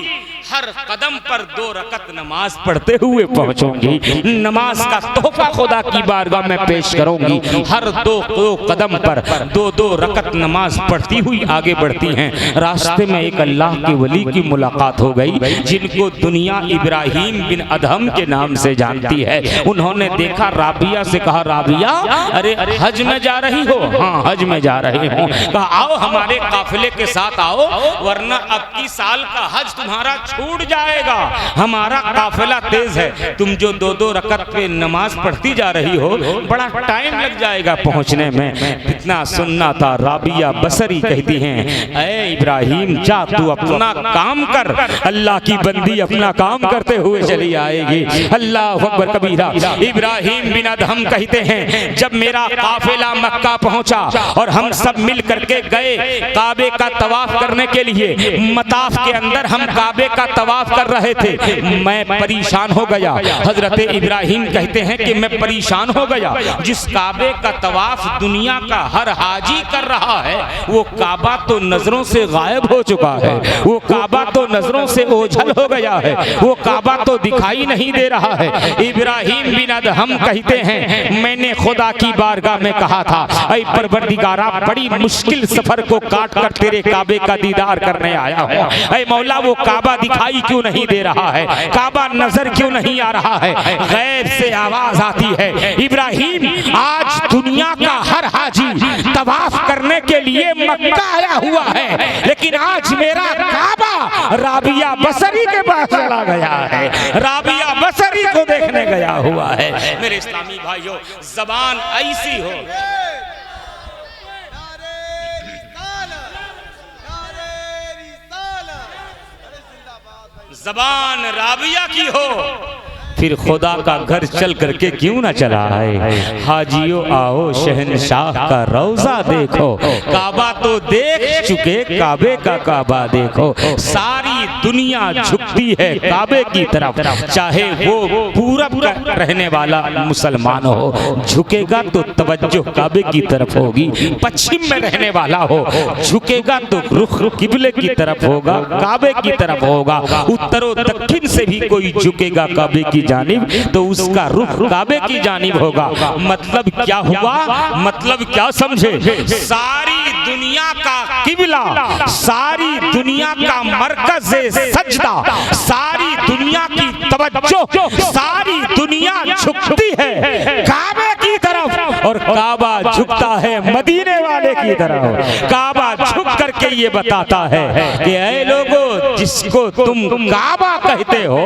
हर कदम पर 2 रकत नमाज पढ़ते हुए पहुंचूंगी, नमाज का तोहफा खुदा की बारगाह में पेश करूंगी। हर 2 कदम पर 2 रकत नमाज पढ़ती हुई आगे बढ़ती हैं। रास्ते में एक अल्लाह के वली की मुलाकात हो गई जिनको दुनिया इब्राहिम बिन अदहम के नाम से जानती है। उन्होंने देखा राबिया से कहा राबिया अरे हज में जा रही हो। हाँ हज में जा रही हूँ। कहा आओ हमारे काफिले के साथ आओ वरना अब की साल का हज तुम्हारा छूट जाएगा। हमारा काफिला तेज है, तुम जो 2-2 रकत पे नमाज पढ़ती जा रही हो, बड़ा टाइम लग जाएगा पहुंचने में। इतना सुनना था। राबिया बसरी कहती हैं, ऐ इब्राहिम जा तू अपना काम कर, अल्लाह की बंदी अपना काम करते हुए चली आएगी। अल्लाह अकबर कबीरा। इब्राहिम बिन अदहम कहते हैं, जब मेरा काफिला मक्का पहुंचा और हम सब मिल करके गए काबे का तवाफ करने के लिए, मताफ के अंदर हम काबे का तवाफ कर रहे थे, मैं परेशान हो गया। हजरत इब्राहिम कहते हैं कि मैं परेशान हो गया। जिस काबे का तवाफ दुनिया का हर हाजी कर रहा है, वो काबा तो नजरों से गायब हो चुका है, वो काबा तो नजरों से ओझल हो गया है, वो काबा तो दिखाई नहीं दे रहा है। इब्राहिम बिन अदहम कहते हैं, मैंने खुदा की बारगाह में कहा था, ऐ परवरदिगारा, बड़ी मुश्किल सफर को काट कर तेरे काबे का दीदार करने आया हूँ। ऐ मौला, वो काबा दिखाई क्यों नहीं दे रहा है, काबा नजर क्यों नहीं आ रहा है। गैब से आवाज आती है, इब्राहिम आज दुनिया का हर हाजी तवाफ करने के लिए मक्का आया हुआ है, लेकिन आज मेरा काबा राबिया बसरी के पास चला गया है, राबिया बसरी को देखने गया हुआ है। मेरे इस्लामी भाइयों, जबान ऐसी हो, जबान राबिया की हो, फिर खुदा का घर चल करके क्यों ना चला है। हाजियों आओ शहनशाह का रौजा देखो, काबा तो देख चुके, काबे का काबा देखो। सारी दुनिया झुकती है काबे की तरफ, चाहे वो पूरब का रहने वाला मुसलमान हो, झुकेगा तो तवज्जो काबे की तरफ होगी। पश्चिम में रहने वाला हो, झुकेगा तो रुख किबले की तरफ होगा, काबे की तरफ होगा। उत्तरों दक्षिण से भी कोई झुकेगा काबे की जानिब, तो उसका रुख काबे की जानिब होगा। मतलब क्या हुआ, मतलब क्या समझे, सारी दुनिया का किबला, सारी दुनिया का मरकज सजदा, सारी दुनिया की तवज्जो, सारी दुनिया झुकती है काबे की तरफ, और काबा झुकता है मदीने वाले की तरफ। काबा झुक करके ये बताता है कि ऐ लोगों, जिसको तुम काबा कहते हो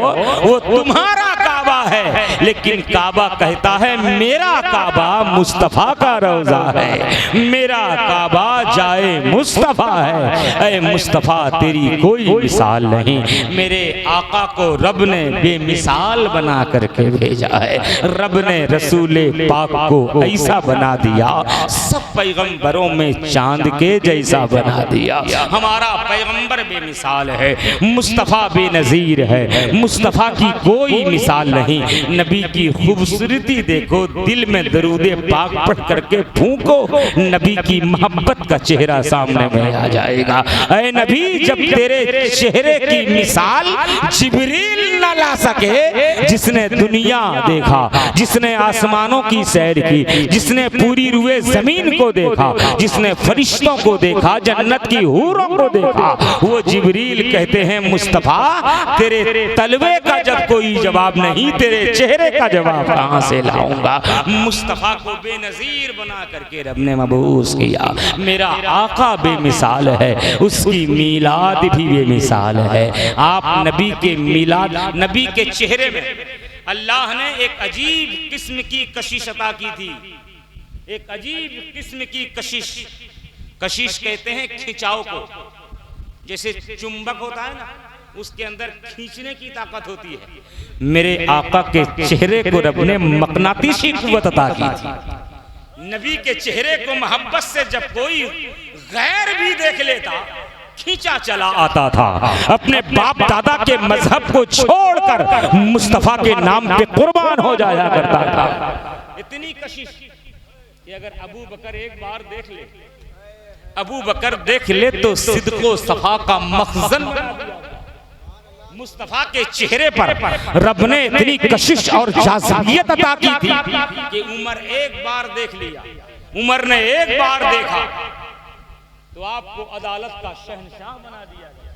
वो तुम्हारा काबा है, लेकिन काबा कहता है मेरा काबा मुस्तफा का रोजा है, मेरा काबा जाए मुस्तफा है। ऐ मुस्तफा तेरी कोई मिसाल नहीं, मेरे आका को रब ने बेमिसाल बना करके भेजा है। रब ने रसूले पाक को ऐसा बना दिया, सब पैगंबरों में चांद के जैसा बना दिया। हमारा पैगंबर बेमिसाल है, मुस्तफा बेनजीर है, मुस्तफा की कोई मिसाल नहीं। नबी की खूबसूरती देखो, दिल में दरूदे पाक पढ़ करके फूंको, नबी की मोहब्बत का चेहरा सामने में आ जाएगा। ऐ नबी, जब तेरे चेहरे की मिसाल जिब्रील न ला सके, जिसने दुनिया देखा, जिसने आसमानों की सैर की, जिसने पूरी रुए जमीन को देखा, जिसने फरिश्तों को देखा, जन्नत की हूरों को देखा, वो जिब्रील कहते हैं मुस्तफा तेरे तलवे का जब कोई जवाब नहीं, तेरे चेहरे का जवाब कहां से लाऊंगा। मुस्तफा को बेनजीर बना करके रब ने मबूस किया। मेरा आका बेमिसाल है, उसकी मीलाद भी बेमिसाल है। आप नबी के मीलाद, नबी के चेहरे में अल्लाह ने एक अजीब किस्म की कशिश अता की थी, एक अजीब किस्म की कशिश। कशिश कहते हैं खिंचाव को, जैसे चुंबक होता है ना, उसके अंदर खींचने की ताकत होती है। मेरे आका के चेहरे को रब ने मकनातीसी कुव्वत अता की थी। नबी के चेहरे को मोहब्बत से जब कोई गैर भी देख लेता, खींचा चला आता था। अपने बाप दादा के मजहब को छोड़कर मुस्तफा के नाम पे कुर्बान हो जाया करता था। इतनी कशिश कि अगर अबू बकर एक बार देख ले, अबू बकर देख ले तो सिद्को सफा का मखजन बना दिया। मुस्तफा के चेहरे पर रब ने इतनी कशिश और जाज़िबियत अता की थी कि उमर एक बार देख लिया, उमर ने एक बार देखा तो आपको अदालत का शहंशाह बना दिया गया।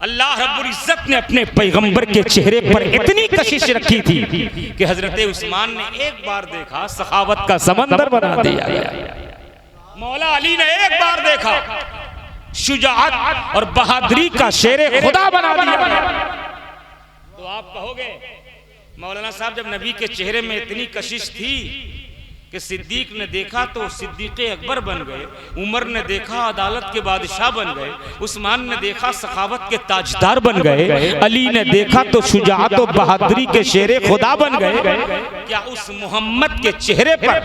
अल्लाह रब्बुल इज्जत ने अपने पैगंबर के चेहरे पर इतनी कशिश रखी थी कि हजरत उस्मान ने एक बार देखा, सखावत का समंदर बना दिया गया। मौला अली ने एक बार देखा शुजाअत और बहादुरी का शेरे खुदा बना दिया गया। तो आप कहोगे मौलाना साहब, जब नबी के चेहरे में इतनी कशिश थी कि सिद्दीक ने देखा तो सिद्दीक अकबर बन गए, उमर ने देखा अदालत के बादशाह बन गए, उस्मान ने देखा सखावत के ताजदार बन गए, अली ने देखा तो शुजाअत और बहादुरी के शेरे खुदा बन गए, क्या उस मोहम्मद के चेहरे पर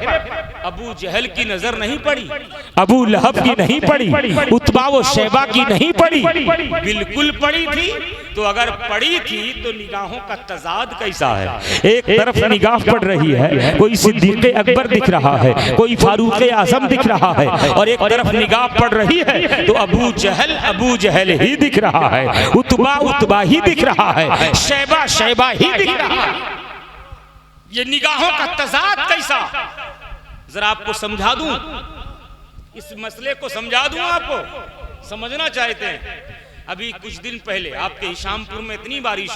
अबू जहल की नजर नहीं पड़ी, अबू लहब की नहीं पड़ी, उतबा व शैबा की नहीं पड़ी? बिल्कुल पड़ी थी। तो अगर पड़ी थी तो निगाहों का तजाद कैसा है? एक तरफ निगाह पड़ रही है, कोई सिद्दीक अकबर दिख रहा है, कोई फारूक आजम दिख रहा है, और एक तरफ निगाह पड़ रही है तो अबू जहल ही दिख रहा है, उतबा ही दिख रहा है, शैबा ही दिख रहा है। ये निगाहों का तजाद कैसा? जरा आपको समझा दूं, इस मसले को समझा दूं, आपको समझना चाहते हैं। अभी कुछ दिन पहले आपके हिशामपुर में इतनी बारिश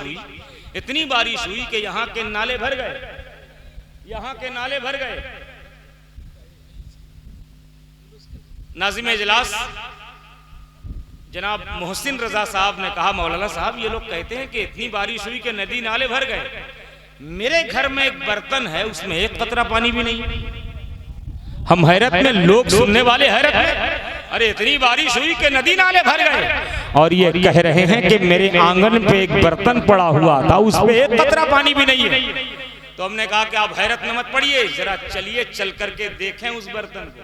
हुई कि यहाँ के नाले भर गए। नाज़िम इजलास जनाब मोहसिन रजा साहब ने कहा, मौलाना साहब ये लोग कहते हैं कि इतनी बारिश हुई कि नदी नाले भर गए। मेरे घर में एक बर्तन है, उसमें एक कतरा पानी भी नहीं। हम हैरत में, लोग सुनने वाले हैरत में, अरे इतनी बारिश हुई कि नदी नाले भर गए, और ये कह रहे हैं कि मेरे आंगन पे एक बर्तन पड़ा हुआ था, उसमें एक कतरा पानी भी नहीं है। तो हमने कहा कि आप हैरत में मत पड़िए, जरा चलिए चल करके देखें उस बर्तन को,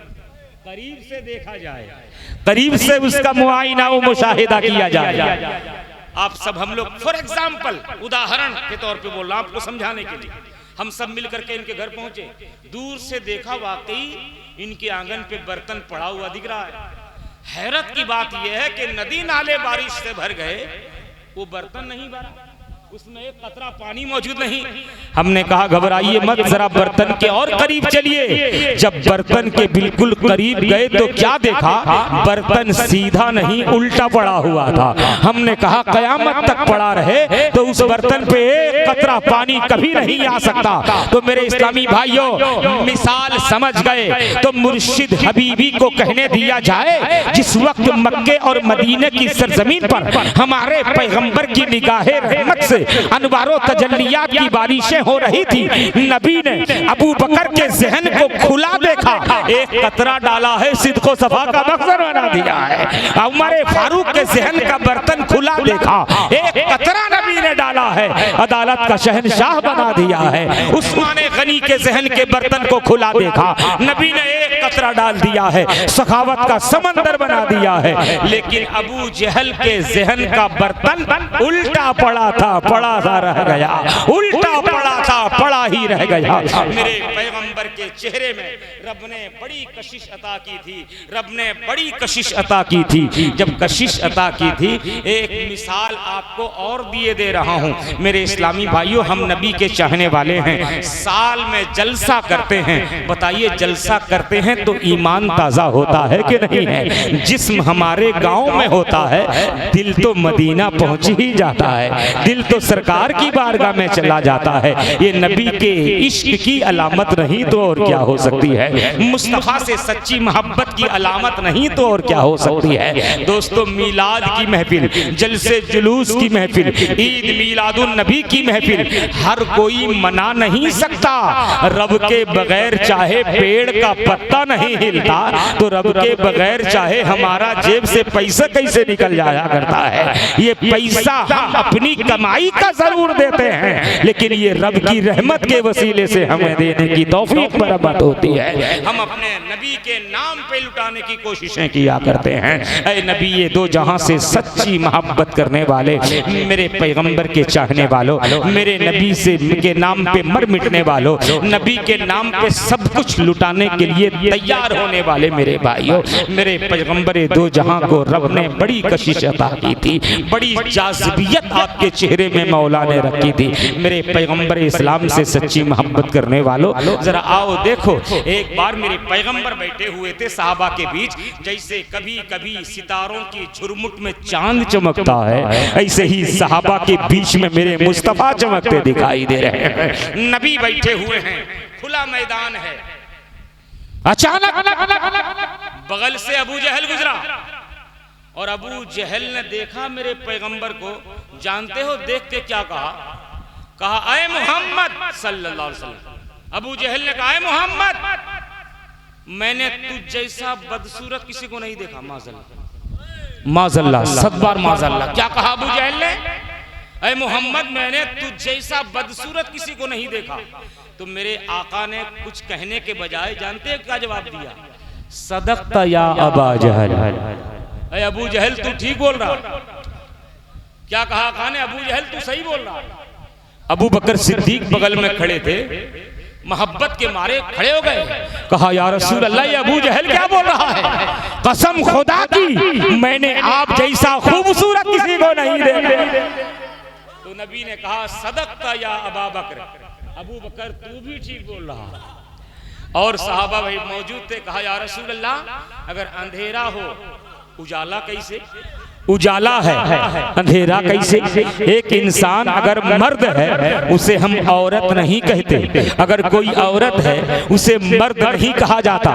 करीब से देखा जाए, करीब से उसका मुआयना व मुशाहिदा किया जाए। आप सब, हम लोग फॉर एग्जाम्पल, उदाहरण के तौर पे बोल रहा हूं आपको समझाने के लिए, हम सब मिल करके इनके घर पहुंचे, दूर से देखा, वाकई इनके आंगन पे बर्तन पड़ा हुआ दिख रहा है। हैरत की बात यह है कि नदी नाले बारिश से भर गए, वो बर्तन नहीं भरा, उसमें एक कतरा पानी मौजूद नहीं। हमने कहा घबराइए मत, जरा बर्तन के और करीब चलिए। जब बर्तन के बिल्कुल करीब गए तो क्या देखा? बर्तन सीधा नहीं, उल्टा पड़ा हुआ था। हमने कहा कयामत तक पड़ा रहे तो उस बर्तन पे एक कतरा पानी कभी नहीं आ सकता। तो मेरे इस्लामी भाइयों, मिसाल समझ गए तो मुर्शिद हबीबी को कहने दिया जाए, जिस वक्त मक्के और मदीने की सरजमीन पर हमारे पैगंबर की निगाहे रहमत से अनवारों तजल्लियात की बारिशें हो रही थी, नबी ने अबू बकर के ज़हन को खुला देखा, एक कतरा डाला है, सिद्को सफा का मकसद बना दिया है। उमर फारूक के ज़हन का बर्तन खुला देखा, एक कतरा नबी ने डाला है, अदालत का शहनशाह बना दिया है। उस्मान गनी के ज़हन के बर्तन को खुला देखा, नबी ने एक कतरा डाल दिया है, सखावत का समंदर बना दिया है। लेकिन अबू जहल के ज़हन का बर्तन उल्टा पड़ा था, पड़ा सा रह गया, उल्टा पड़ा था, पड़ा ही रह गया। मेरे पैगंबर के चेहरे में रब ने बड़ी कशिश अता की थी, रब ने बड़ी कशिश अता की थी। जब कशिश अता की थी, एक मिसाल आपको और दिए दे रहा हूँ। मेरे इस्लामी भाइयों, हम नबी के चाहने वाले हैं, साल में जलसा करते हैं। बताइए, जलसा करते हैं तो ईमान ताज़ा होता है कि नहीं है? जिस्म हमारे गाँव में होता है, दिल तो मदीना पहुँच ही जाता है, दिल तो सरकार की बारगाह में चला जाता है। ये नबी के इश्क की अलामत नहीं तो और क्या हो सकती है? मुस्तफा से सच्ची मोहब्बत की अलामत नहीं तो और क्या हो सकती है? दोस्तों, मीलाद की महफिल, जलसे जुलूस की महफिल, ईद मीलादुन नबी की महफिल हर कोई मना नहीं सकता। रब के बगैर चाहे पेड़ का पत्ता नहीं हिलता, तो रब के बगैर चाहे हमारा जेब से पैसा कैसे निकल जाया करता है। ये पैसा हम अपनी कमाई का जरूर देते हैं, लेकिन ये रब की रहमत के वसीले से हमें देने की तौफीक बराबर होती है। हम अपने नबी के नाम पे लुटाने की कोशिशें किया करते हैं। ऐ नबी, ये दो जहां से सच्ची मोहब्बत करने वाले, मेरे पैगंबर के चाहने वालों, मेरे नबी से के नाम पे मर मिटने वालों, नबी के नाम पे सब कुछ लुटाने के लिए तैयार होने वाले मेरे भाइयों, मेरे पैगंबर दो जहां को रब ने बड़ी कशिश अता की थी, बड़ी जाज़िबियत आपके चेहरे में मौला ने रखी थी। मेरे पैगंबर इस्लाम से सच्ची मोहब्बत करने वालों, जरा आओ देखो। एक बार मेरे पैगंबर बैठे हुए थे सहाबा के बीच, जैसे कभी कभी सितारों की झुरमुट में चांद चमकता है, ऐसे ही सहाबा के बीच में मेरे मुस्तफा चमकते दिखाई दे रहे हैं। नबी बैठे हुए हैं, खुला मैदान है, अचानक बगल से अबू जहल गुजरा। और अबू जहल ने देखा मेरे पैगंबर को, जानते हो देख के क्या कहा? कहा अय मोहम्मद सल्लल्लाहु अलैहि वसल्लम। अबू जहल ने कहा अय मोहम्मद, मैंने तुझ जैसा बदसूरत किसी को नहीं देखा। माज़ल्लाह, 7 बार माज़ल्लाह। क्या कहा अबू जहल ने? अय मोहम्मद, मैंने तुझ जैसा बदसूरत किसी को नहीं देखा। तो मेरे आका ने कुछ कहने के बजाय जानते हैं क्या जवाब दिया? सदक़ता या अबा जहल। अय अबू जहल, तू ठीक बोल रहा। क्या कहा आका ने? अबू जहल, तू सही बोल रहा। अबू बकर सिद्दीक बगल में खड़े थे, मोहब्बत के मारे खड़े हो गए। कहा या रसूल अल्लाह, ये अबू जहल क्या बोल रहा है? कसम खुदा की, मैंने आप जैसा खूबसूरत किसी को नहीं देखा। तो नबी ने कहा सदक़ता या अबा बकर, अबू बकर तू भी ठीक बोल रहा। और सहाबा भाई मौजूद थे। कहा या रसूल अल्लाह, अगर अंधेरा हो उजाला कैसे? उजाला है, अंधेरा कैसे? एक इंसान अगर मर्द है उसे हम औरत नहीं कहते, अगर कोई औरत है उसे मर्द नहीं कहा जाता।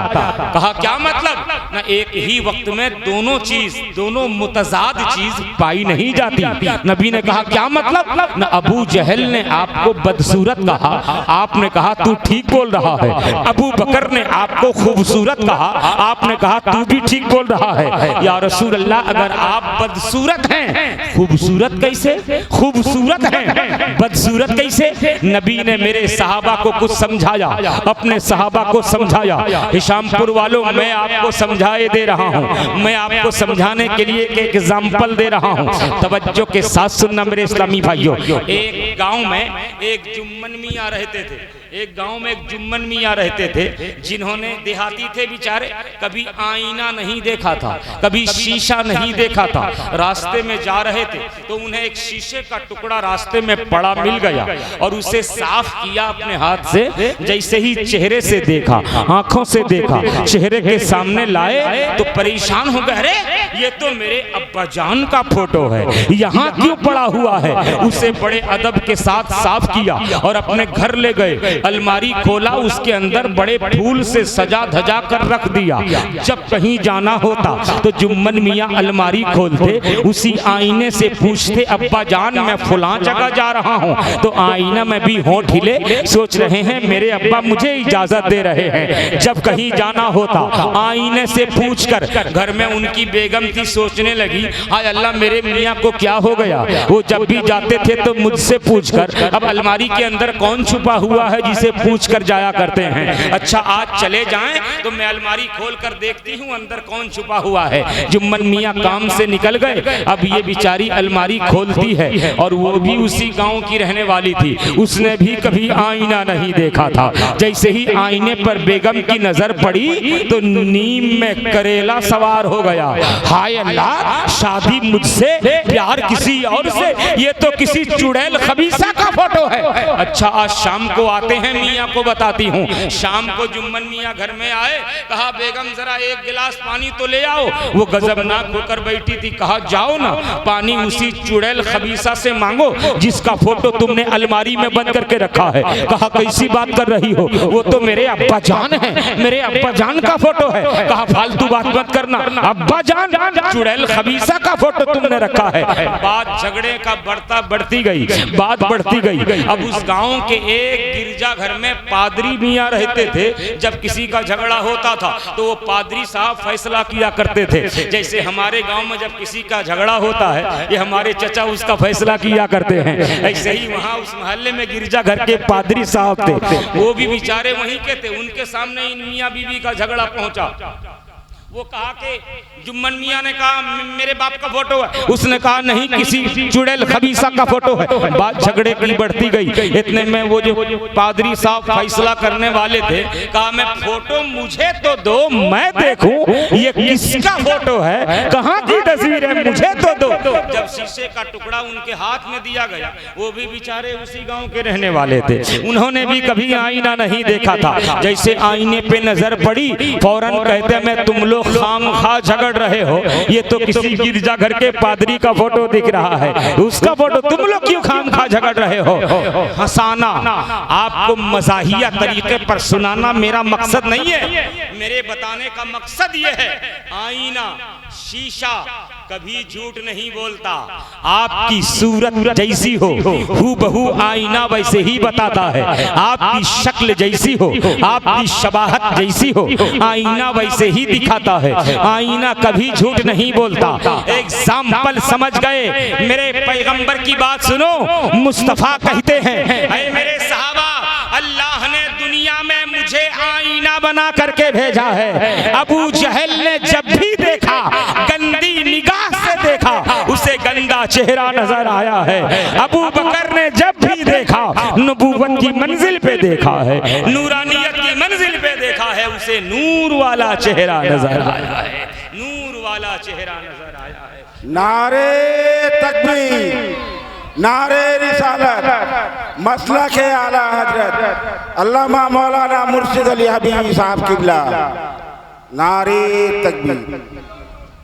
कहा क्या मतलब? ना एक ही वक्त में दोनों चीज, दोनों मुतजाद चीज पाई नहीं जाती। नबी ने कहा क्या मतलब? ना अबू जहल ने आपको बदसूरत कहा, आपने कहा तू ठीक बोल रहा है। अबू बकर ने आपको खूबसूरत कहा, आपने कहा तू भी ठीक बोल रहा है। या रसूल अल्लाह, अगर आप बदसूरत हैं, खूबसूरत कैसे? खूबसूरत हैं, बदसूरत कैसे? नबी ने मेरे सहाबा को कुछ समझाया, अपने सहाबा को समझाया। हिशामपुर वालों, मैं आपको समझाए दे रहा हूँ, मैं आपको समझाने के लिए एक एग्जाम्पल दे रहा हूँ। तवज्जो के साथ सुनना मेरे इस्लामी भाइयों। एक गांव में एक जुम्मन मियाँ रहते थे। एक गांव में एक जुम्मन मियाँ रहते थे, जिन्होंने, देहाती थे बेचारे, कभी आईना नहीं देखा था, कभी शीशा नहीं देखा था। रास्ते में जा रहे थे तो उन्हें एक शीशे का टुकड़ा रास्ते में पड़ा मिल गया और उसे साफ किया अपने हाथ से। जैसे ही चेहरे से देखा, आंखों से देखा, चेहरे के सामने लाए तो परेशान हो गए, अरे ये तो मेरे अब्बा जान का फोटो है, यहाँ क्यों पड़ा हुआ है? उसे बड़े अदब के साथ साफ किया और अपने घर ले गए। अलमारी खोला, उसके अंदर बड़े फूल से सजा धजा कर रख दिया। जब कहीं जाना होता तो जुम्मन मियाँ अलमारी खोलते, उसी आईने से पूछते अब्बा जान मैं फुला जगह जा रहा हूँ। तो आईना में भी होंठ हिले, सोच रहे हैं मेरे अब्बा मुझे इजाजत दे रहे हैं। जब कहीं जाना होता आईने से पूछकर, घर में उनकी बेगम थी, सोचने लगी हाय अल्लाह मेरे मियाँ को क्या हो गया। वो जब भी जाते थे तो मुझसे पूछकर, अब अलमारी के अंदर कौन छुपा हुआ है जिसे पूछ कर जाया करते हैं। अच्छा आज चले जाएं तो मैं अलमारी खोल कर देखती हूँ अंदर कौन छुपा हुआ है। जुम्मन मियाँ काम से निकल गए, अब ये बेचारी अलमारी खोलती है और वो भी उसी गांव की रहने वाली थी, उसने भी कभी आईना नहीं देखा था। जैसे ही आईने पर बेगम की नजर पड़ी तो नीम में करेला सवार हो गया। हाय अल्लाह, शादी मुझसे, प्यार किसी और से, ये तो किसी चुड़ैल खबीसा का फोटो है। अच्छा आज शाम को आते हैं, मियाँ को बताती हूँ। शाम को जुम्मन मियाँ घर में आए, कहा बेगम जरा एक गिलास पानी तो ले आओ। वो गजबनाक होकर बैठी थी। कहा जाओ ना, पानी उसी चुड़ैल खबीसा से मांगो जिसका फोटो तुमने अलमारी में बंद करके रखा है। कहा कैसी बात कर रही हो, वो तो मेरे अब्बा जान है, मेरे अब्बा जान का फोटो है। कहा फालतू बात मत करना, अब्बा जान चुड़ैल खबीसा का फोटो तुमने रखा है। बात झगड़े का बढ़ती गई, बात बढ़ती गई। अब उस गांव के एक गिरजा घर में पादरी मियाँ रहते थे। जब किसी का झगड़ा होता था तो वो पादरी साहब फैसला किया करते थे। जैसे हमारे गांव में जब किसी का झगड़ा होता है, ये हमारे चचा उसका फैसला किया करते हैं, ऐसे ही वहाँ उस मोहल्ले में गिरजा घर के पादरी साहब थे। वो भी बेचारे वहीं के थे। उनके सामने इन मियाँ बीवी का झगड़ा पहुंचा। वो कहा कि जुम्मन मियाँ ने कहा मेरे बाप का फोटो है, उसने कहा नहीं किसी चुड़ैल खबीसा का फोटो है। बात झगड़े की बढ़ती गई। इतने में वो जो पादरी साहब फैसला करने वाले थे, कहा मैं फोटो मुझे तो दो, मैं देखूं ये किसका फोटो है, कहाँ की तस्वीर है, मुझे तो दो। जब शीशे का टुकड़ा उनके हाथ में दिया गया, वो भी बेचारे उसी गाँव के रहने वाले थे, उन्होंने भी कभी आईना नहीं देखा था। जैसे आईने पे नजर पड़ी, फौरन कहते मैं तुम लोग खामखा झगड़ रहे हो, ये तो किसी गिरजा घर के पादरी का फोटो दिख रहा है, उसका फोटो तुम लोग क्यों खामखा झगड़ रहे हो। हंसाना, आपको मज़ाहिया तरीके पर सुनाना मेरा मकसद नहीं है। मेरे बताने का मकसद ये है आईना, शीशा, कभी झूठ नहीं बोलता, आपकी सूरत जैसी हो हूबहू आईना वैसे ही बताता है, आपकी शक्ल जैसी हो, आपकी शबाहत जैसी हो, आईना वैसे ही दिखाता है, आईना कभी झूठ नहीं बोलता। एग्जाम्पल समझ गए? मेरे पैगंबर की बात सुनो, मुस्तफा कहते हैं, ऐ मेरे सहाबा, अल्लाह ने दुनिया में मुझे आईना बना करके भेजा है। अबू जहल ने जब भी देखा, गंदी निगाह से देखा, उसे गंदा चेहरा नजर आया है। अबू बकर ने जब भी देखा, नबूवत की मंजिल पे देखा है, नूरानियत की मंजिल पे देखा है, उसे नूर वाला चेहरा नजर आया है, नूर वाला चेहरा नजर आया है। नारे तकबीर, नारे रिसालत, मसलक आला हजरत अल्लामा मौलाना मुर्शिद अली हबीबी साहब किबला। नारे तकबीर।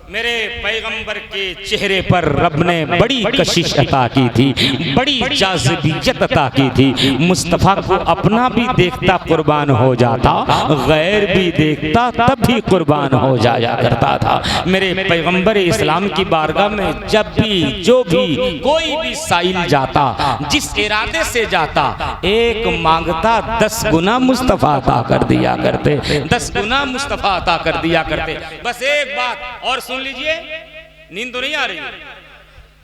मेरे पैगंबर के चेहरे पर रब ने बड़ी कशिश अता की थी, बड़ी जाज़िबियत अता की थी। मुस्तफ़ा को अपना भी देखता कुर्बान हो जाता, गैर भी देखता तब भी कुर्बान हो जाया करता था। मेरे पैगंबर इस्लाम की बारगाह में जब भी जो भी कोई भी साइल जाता, जिस इरादे से जाता, एक मांगता 10 गुना मुस्तफ़ा अता कर दिया करते, 10 गुना मुस्तफ़ा अता कर दिया करते। बस एक बात और सुन लीजिए, नींद तो नहीं आ रही है?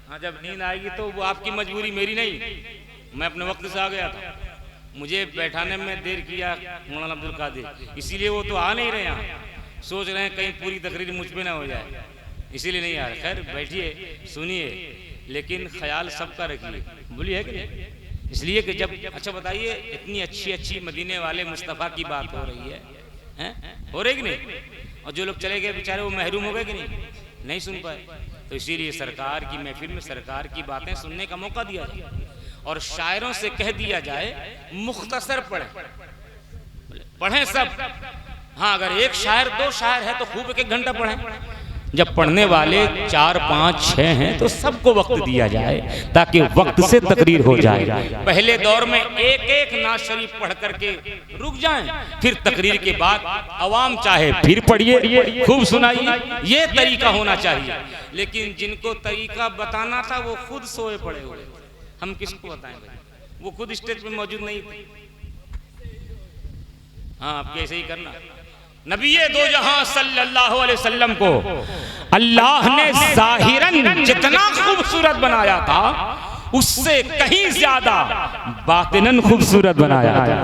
हाँ, जब नींद आएगी तो वो आपकी मजबूरी, मेरी नहीं। मैं अपने वक्त से आ गया था, मुझे बैठाने में देर किया मौलाना अब्दुल कादिर, इसीलिए वो तो आ नहीं रहे यहाँ, सोच रहे हैं कहीं पूरी तकरीर मुझ पे ना हो जाए, इसीलिए नहीं आ रहे। खैर बैठिए, सुनिए, लेकिन ख्याल सबका रखिए, बोलिए कि नहीं? इसलिए कि जब, अच्छा बताइए, इतनी अच्छी अच्छी मदीने वाले मुस्तफ़ा की बात हो रही है, हो रही कि नहीं? और जो लोग चले गए बेचारे वो महरूम हो गए कि नहीं सुन पाए। तो इसीलिए सरकार की महफिल में सरकार की बातें सुनने का मौका दिया जाए, और शायरों से कह दिया जाए मुख्तसर पढ़ें सब। हाँ, अगर एक शायर 2 शायर है तो खूब 1 घंटा पढ़ें। जब पढ़ने वाले 4, 5, 6 हैं तो सबको वक्त दिया जाए, ताकि वक्त से तकरीर हो जाए। पहले दौर में एक नाज शरीफ पढ़ करके रुक जाएं, फिर तकरीर के बाद अवाम चाहे फिर पढ़िए, खूब सुनाइए, ये तरीका होना चाहिए। लेकिन जिनको तरीका बताना था वो खुद सोए पड़े हुए, हम किसको बताएं? वो खुद स्टेज पे मौजूद नहीं थे। हाँ, आप कैसे ही करना। नबीए दो जहां सल्लल्लाहु अलैहि वसल्लम को अल्लाह ने जाहिरन जितना खूबसूरत बनाया था, उससे कहीं ज्यादा बातिनन खूबसूरत बनाया था।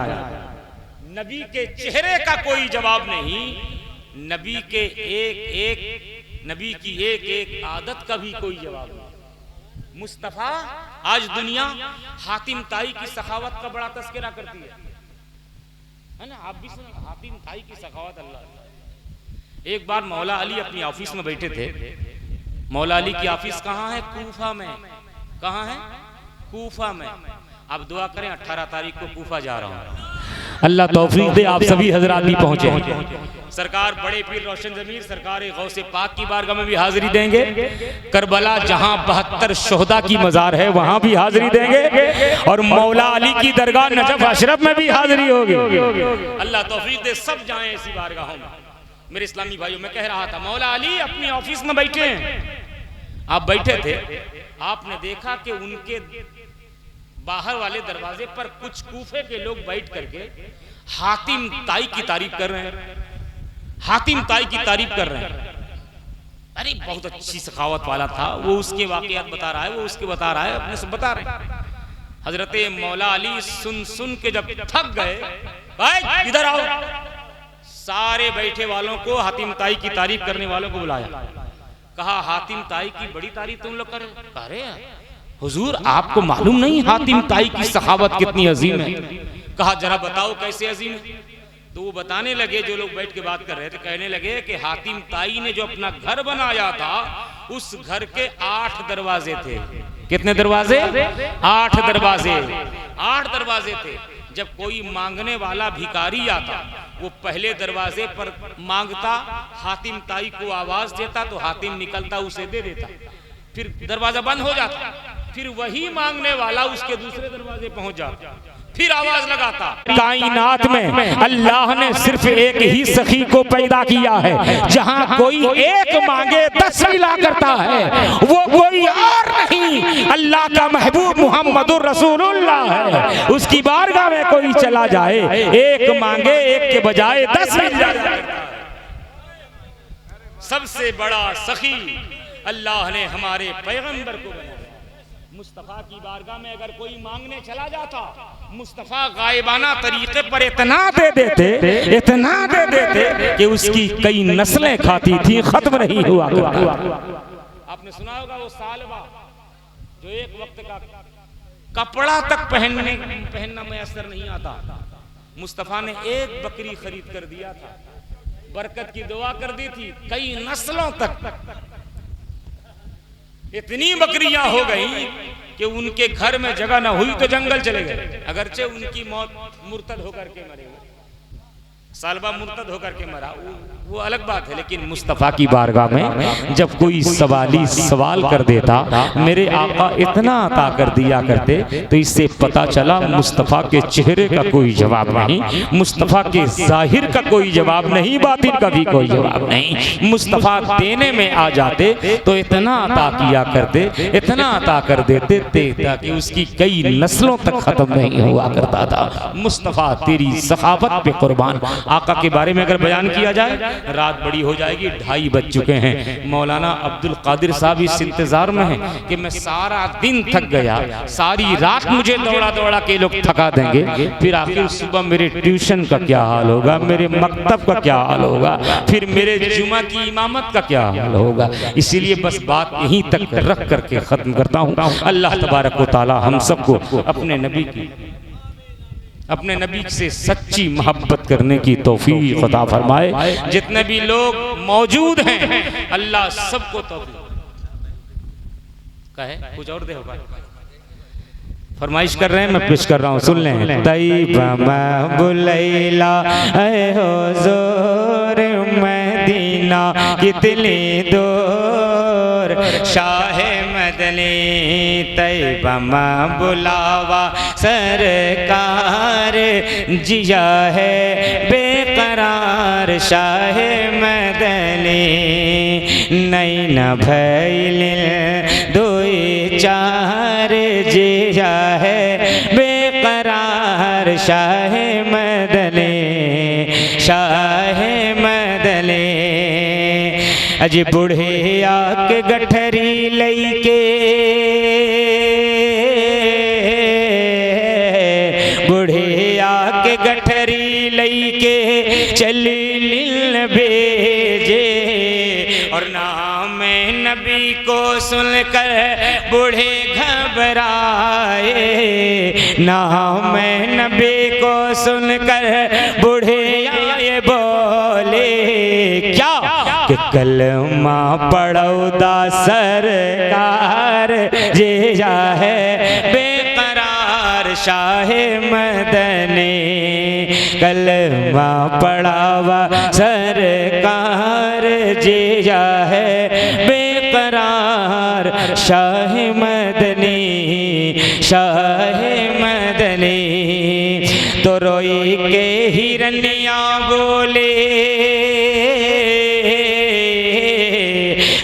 नबी के चेहरे का कोई जवाब नहीं, नबी के नबी की एक आदत का भी कोई जवाब नहीं। मुस्तफा, आज दुनिया हातिम ताई की सखावत का बड़ा तस्करा करती है ना? आप भी सुना हातिम ताई की सखावत। अल्लाह, एक बार मौला अली अपनी ऑफिस में बैठे थे। मौला अली की ऑफिस कहाँ है? कूफा में। कहाँ है? कूफा में। आप दुआ करें, 18 तारीख को कूफा जा रहा हूँ, अल्लाह तौफीक दे आप सभी हजरात भी पहुंचे। सरकार बड़े पीर रोशन ज़मीर सरकार गौसे पाक की बारगाह में भी हाजिरी देंगे। करबला जहां 72 शोहदा की मज़ार है वहां भी हाजिरी देंगे, और मौला अली की दरगाह नजफ अशरफ में भी हाजिरी होगी। अल्लाह तौफीक दे सब जाएं ऐसी बारगाहों में। मेरे इस्लामी भाइयों, मैं कह रहा था, मौला अली अपनी ऑफिस में बैठे हैं, आप बैठे थे, आपने देखा कि उनके बाहर वाले दरवाजे पर कुछ कूफे के लोग बैठ करके हातिम ताई की तारीफ कर रहे हैं, हातिम ताई की तारीफ कर रहे हैं। अरे बहुत अच्छी सखावत वाला था वो, उसके वाकयात बता रहा है, वो उसके बता रहा है, अपने सब बता रहे हैं। हजरत मौला अली सुन के जब थक गए, भाई इधर आओ, सारे बैठे वालों को हातिम ताई की तारीफ करने वालों को बुलाया। कहा, हातिम ताई की बड़ी तारीफ तुम लोग कर रहे हैं, हुजूर आपको मालूम नहीं हातिम ताई की सखावत कितनी अजीम है? कहा, जरा बताओ कैसे अजीम है? तो वो बताने लगे, जो लोग बैठ के बात कर रहे थे, कहने लगे कि हातिम ताई ने जो अपना घर बनाया था, उस घर के 8 दरवाजे थे। कितने दरवाजे? 8 दरवाजे। 8 दरवाजे थे। जब कोई मांगने वाला भिखारी आता, वो पहले दरवाजे पर मांगता, हातिम ताई को आवाज देता तो हातिम निकलता उसे दे देता, फिर दरवाजा बंद हो जाता, फिर वही मांगने वाला उसके दूसरे दरवाजे पहुंच जाता, फिर आवाज लगाता। कायनात में अल्लाह ने सिर्फ एक ही सखी को पैदा किया है, जहां कोई एक मांगे 10 मिला करता है, वो कोई और नहीं अल्लाह का महबूब मुहम्मदुर रसूलुल्लाह है। उसकी बारगाह में कोई चला जाए, एक मांगे एक के बजाय 10 मिल जाए। सबसे बड़ा सखी अल्लाह ने हमारे पैगंबर को बनाया। मुस्तफ़ा की बारगाह में अगर कोई मांगने चला जाता, मुस्तफ़ा गायबाना तरीके पर इतना दे देते कि उसकी कई नस्लें खाती थी, खत्म नहीं हुआ। आपने सुना होगा वो सालबा जो एक वक्त का कपड़ा तक पहनना मैसर नहीं आता, मुस्तफ़ा ने एक बकरी खरीद कर दिया था, बरकत की दुआ कर दी थी, कई नस्लों तक इतनी बकरियां हो गई कि उनके घर में जगह ना हुई तो जंगल चले गए। अगरचे उनकी मौत मुर्तद होकर के मरे, सालबा मुर्तद होकर के मरा, वो अलग बात है। लेकिन मुस्तफ़ा की बारगाह में जब कोई सवाली सवाल कर देता, मेरे आका इतना अता कर दिया करते, तो इससे पता चला मुस्तफ़ा के चेहरे का कोई जवाब नहीं, मुस्तफ़ा के जाहिर का कोई जवाब नहीं, बातिन का भी कोई जवाब नहीं। मुस्तफ़ा देने में आ जाते तो इतना अता किया करते, इतना अता कर देते ताकि उसकी कई नस्लों तक खत्म नहीं हुआ करता था। मुस्तफ़ा तेरी सखावत पे कुर्बान। आका के बारे में अगर बयान किया जाए, रात बड़ी हो जाएगी, 2:30 बज चुके हैं। मौलाना अब्दुल कादिर साहब इस इंतजार में हैं कि मैं सारा दिन थक गया, सारी रात मुझे दौड़ा दौड़ा के लोग थका देंगे, फिर आखिर सुबह मेरे ट्यूशन का क्या हाल होगा, मेरे मकतब का क्या हाल होगा, फिर मेरे जुमा की इमामत का क्या हाल होगा। इसीलिए बस बात यहीं तक रख करके खत्म करता हूँ। अल्लाह तबारक व तआला हम सबको अपने नबी से सच्ची मोहब्बत करने की तौफीक अता फरमाए। जितने भी लोग मौजूद हैं, अल्लाह सबको तौफीक कहे। कुछ और दे होगा, फरमाइश कर रहे हैं, मैं पेश कर रहा हूँ, सुन लें। तैयबा बुलैला ऐ हुज़ूर मदीना कितनी दूर, शाह मदनी तैयबा बुलावा सरकार, जिया है बेकरार शाह मदनी, नैन भैल दुई चार, जिया है बेकरार शाह मदनी, शाह मदनी। अज बूढ़े आके गठरी लईके, बूढ़े आके गठरी लईके चली लिल भेजे, और नाम नबी को सुनकर बूढ़े घबराए, नाम नबी को सुनकर बूढ़े आए बोले क्या कि कलमा पढ़ौदा सरकार, जिया है बेकरार शाह मदनी, कलमा पढ़ावा सरकार, जिया है बेकरार शाह मदनी, शाह मदनी। तो रोई के हिरनिया बोले,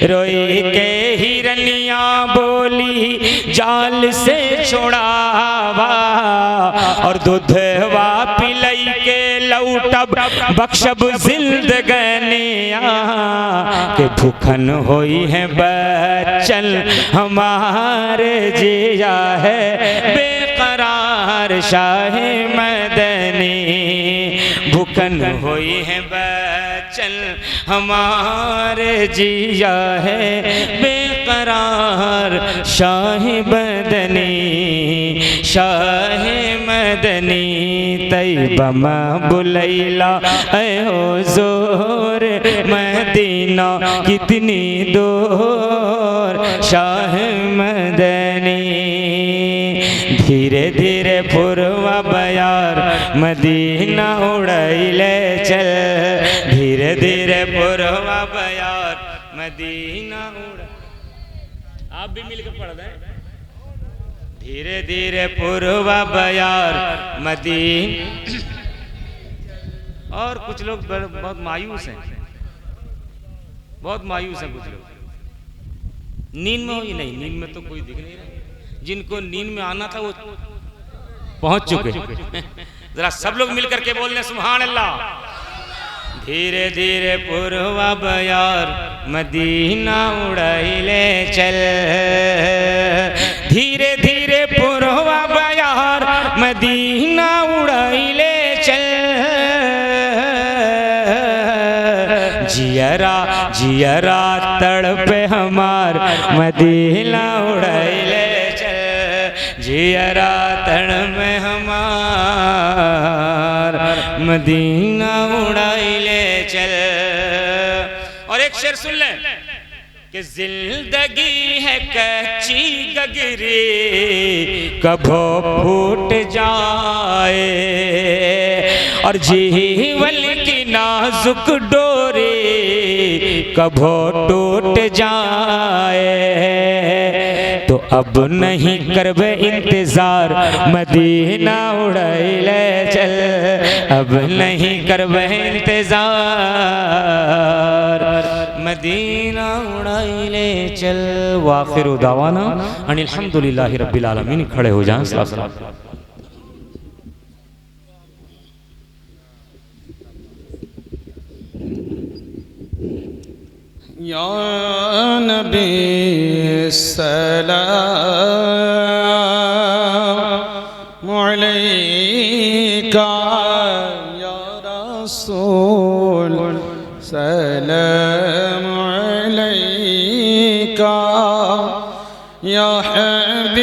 रोई के हिरनिया बोली जाल से छुड़ावा, और दूधवा पिलई के लौटब बख्शब जिंदगनिया, के भूखन होई है बच्चन हमारे, जिया है बेकरार शाह मदनी, भूखन होई है बच्चन हमारे, जिया है बेकरार शाह मदनी, शाह मदनी। तैयबा बुलैला ऐ हुज़ूर मदीना कितनी दूर, शाह मदनी। धीरे धीरे फुरवा बयार मदीना उड़ैले चल, धीरे धीरे फुरवा बयार मदीना उड़। आप भी मिलकर पढ़ दें। धीरे धीरे पूर्वा बयार मदीन। और कुछ लोग बहुत मायूस हैं, बहुत मायूस हैं कुछ लोग। नींद में हो या नहीं? नींद में तो कोई दिख नहीं रहा। जिनको नींद में आना था वो पहुंच चुके। जरा सब लोग मिलकर के बोलने सुभान अल्लाह। धीरे धीरे पूर्वा बयार मदीना उड़ाइले चल, धीरे धीरे पूर्वा बयार मदीना उड़ाइले चल। जियरा जियरा तड़पे हमार मदीना उड़ाइले चल, जियरा तड़पे हमार मदीना उड़ाइले चल। और एक शेर सुन ले कि जिंदगी है कच्ची गगरी कभो फूट जाए, और जीवन की नाजुक डोरी कभो टूट जाए। तो अब नहीं करबे इंतजार मदीना उड़ाइले चल, अब नहीं करबे इंतजार मदीना उड़ाइले चल। वाखिरु दावाना अनिल हम्दुलिल्लाहि रब्बिल आलमीन। खड़े हो जाएं। सलाम। या नबी सलाम अलैका, या रसूल सलाम अलैका, या हबीब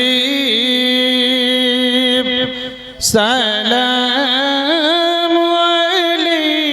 सलाम अलैका।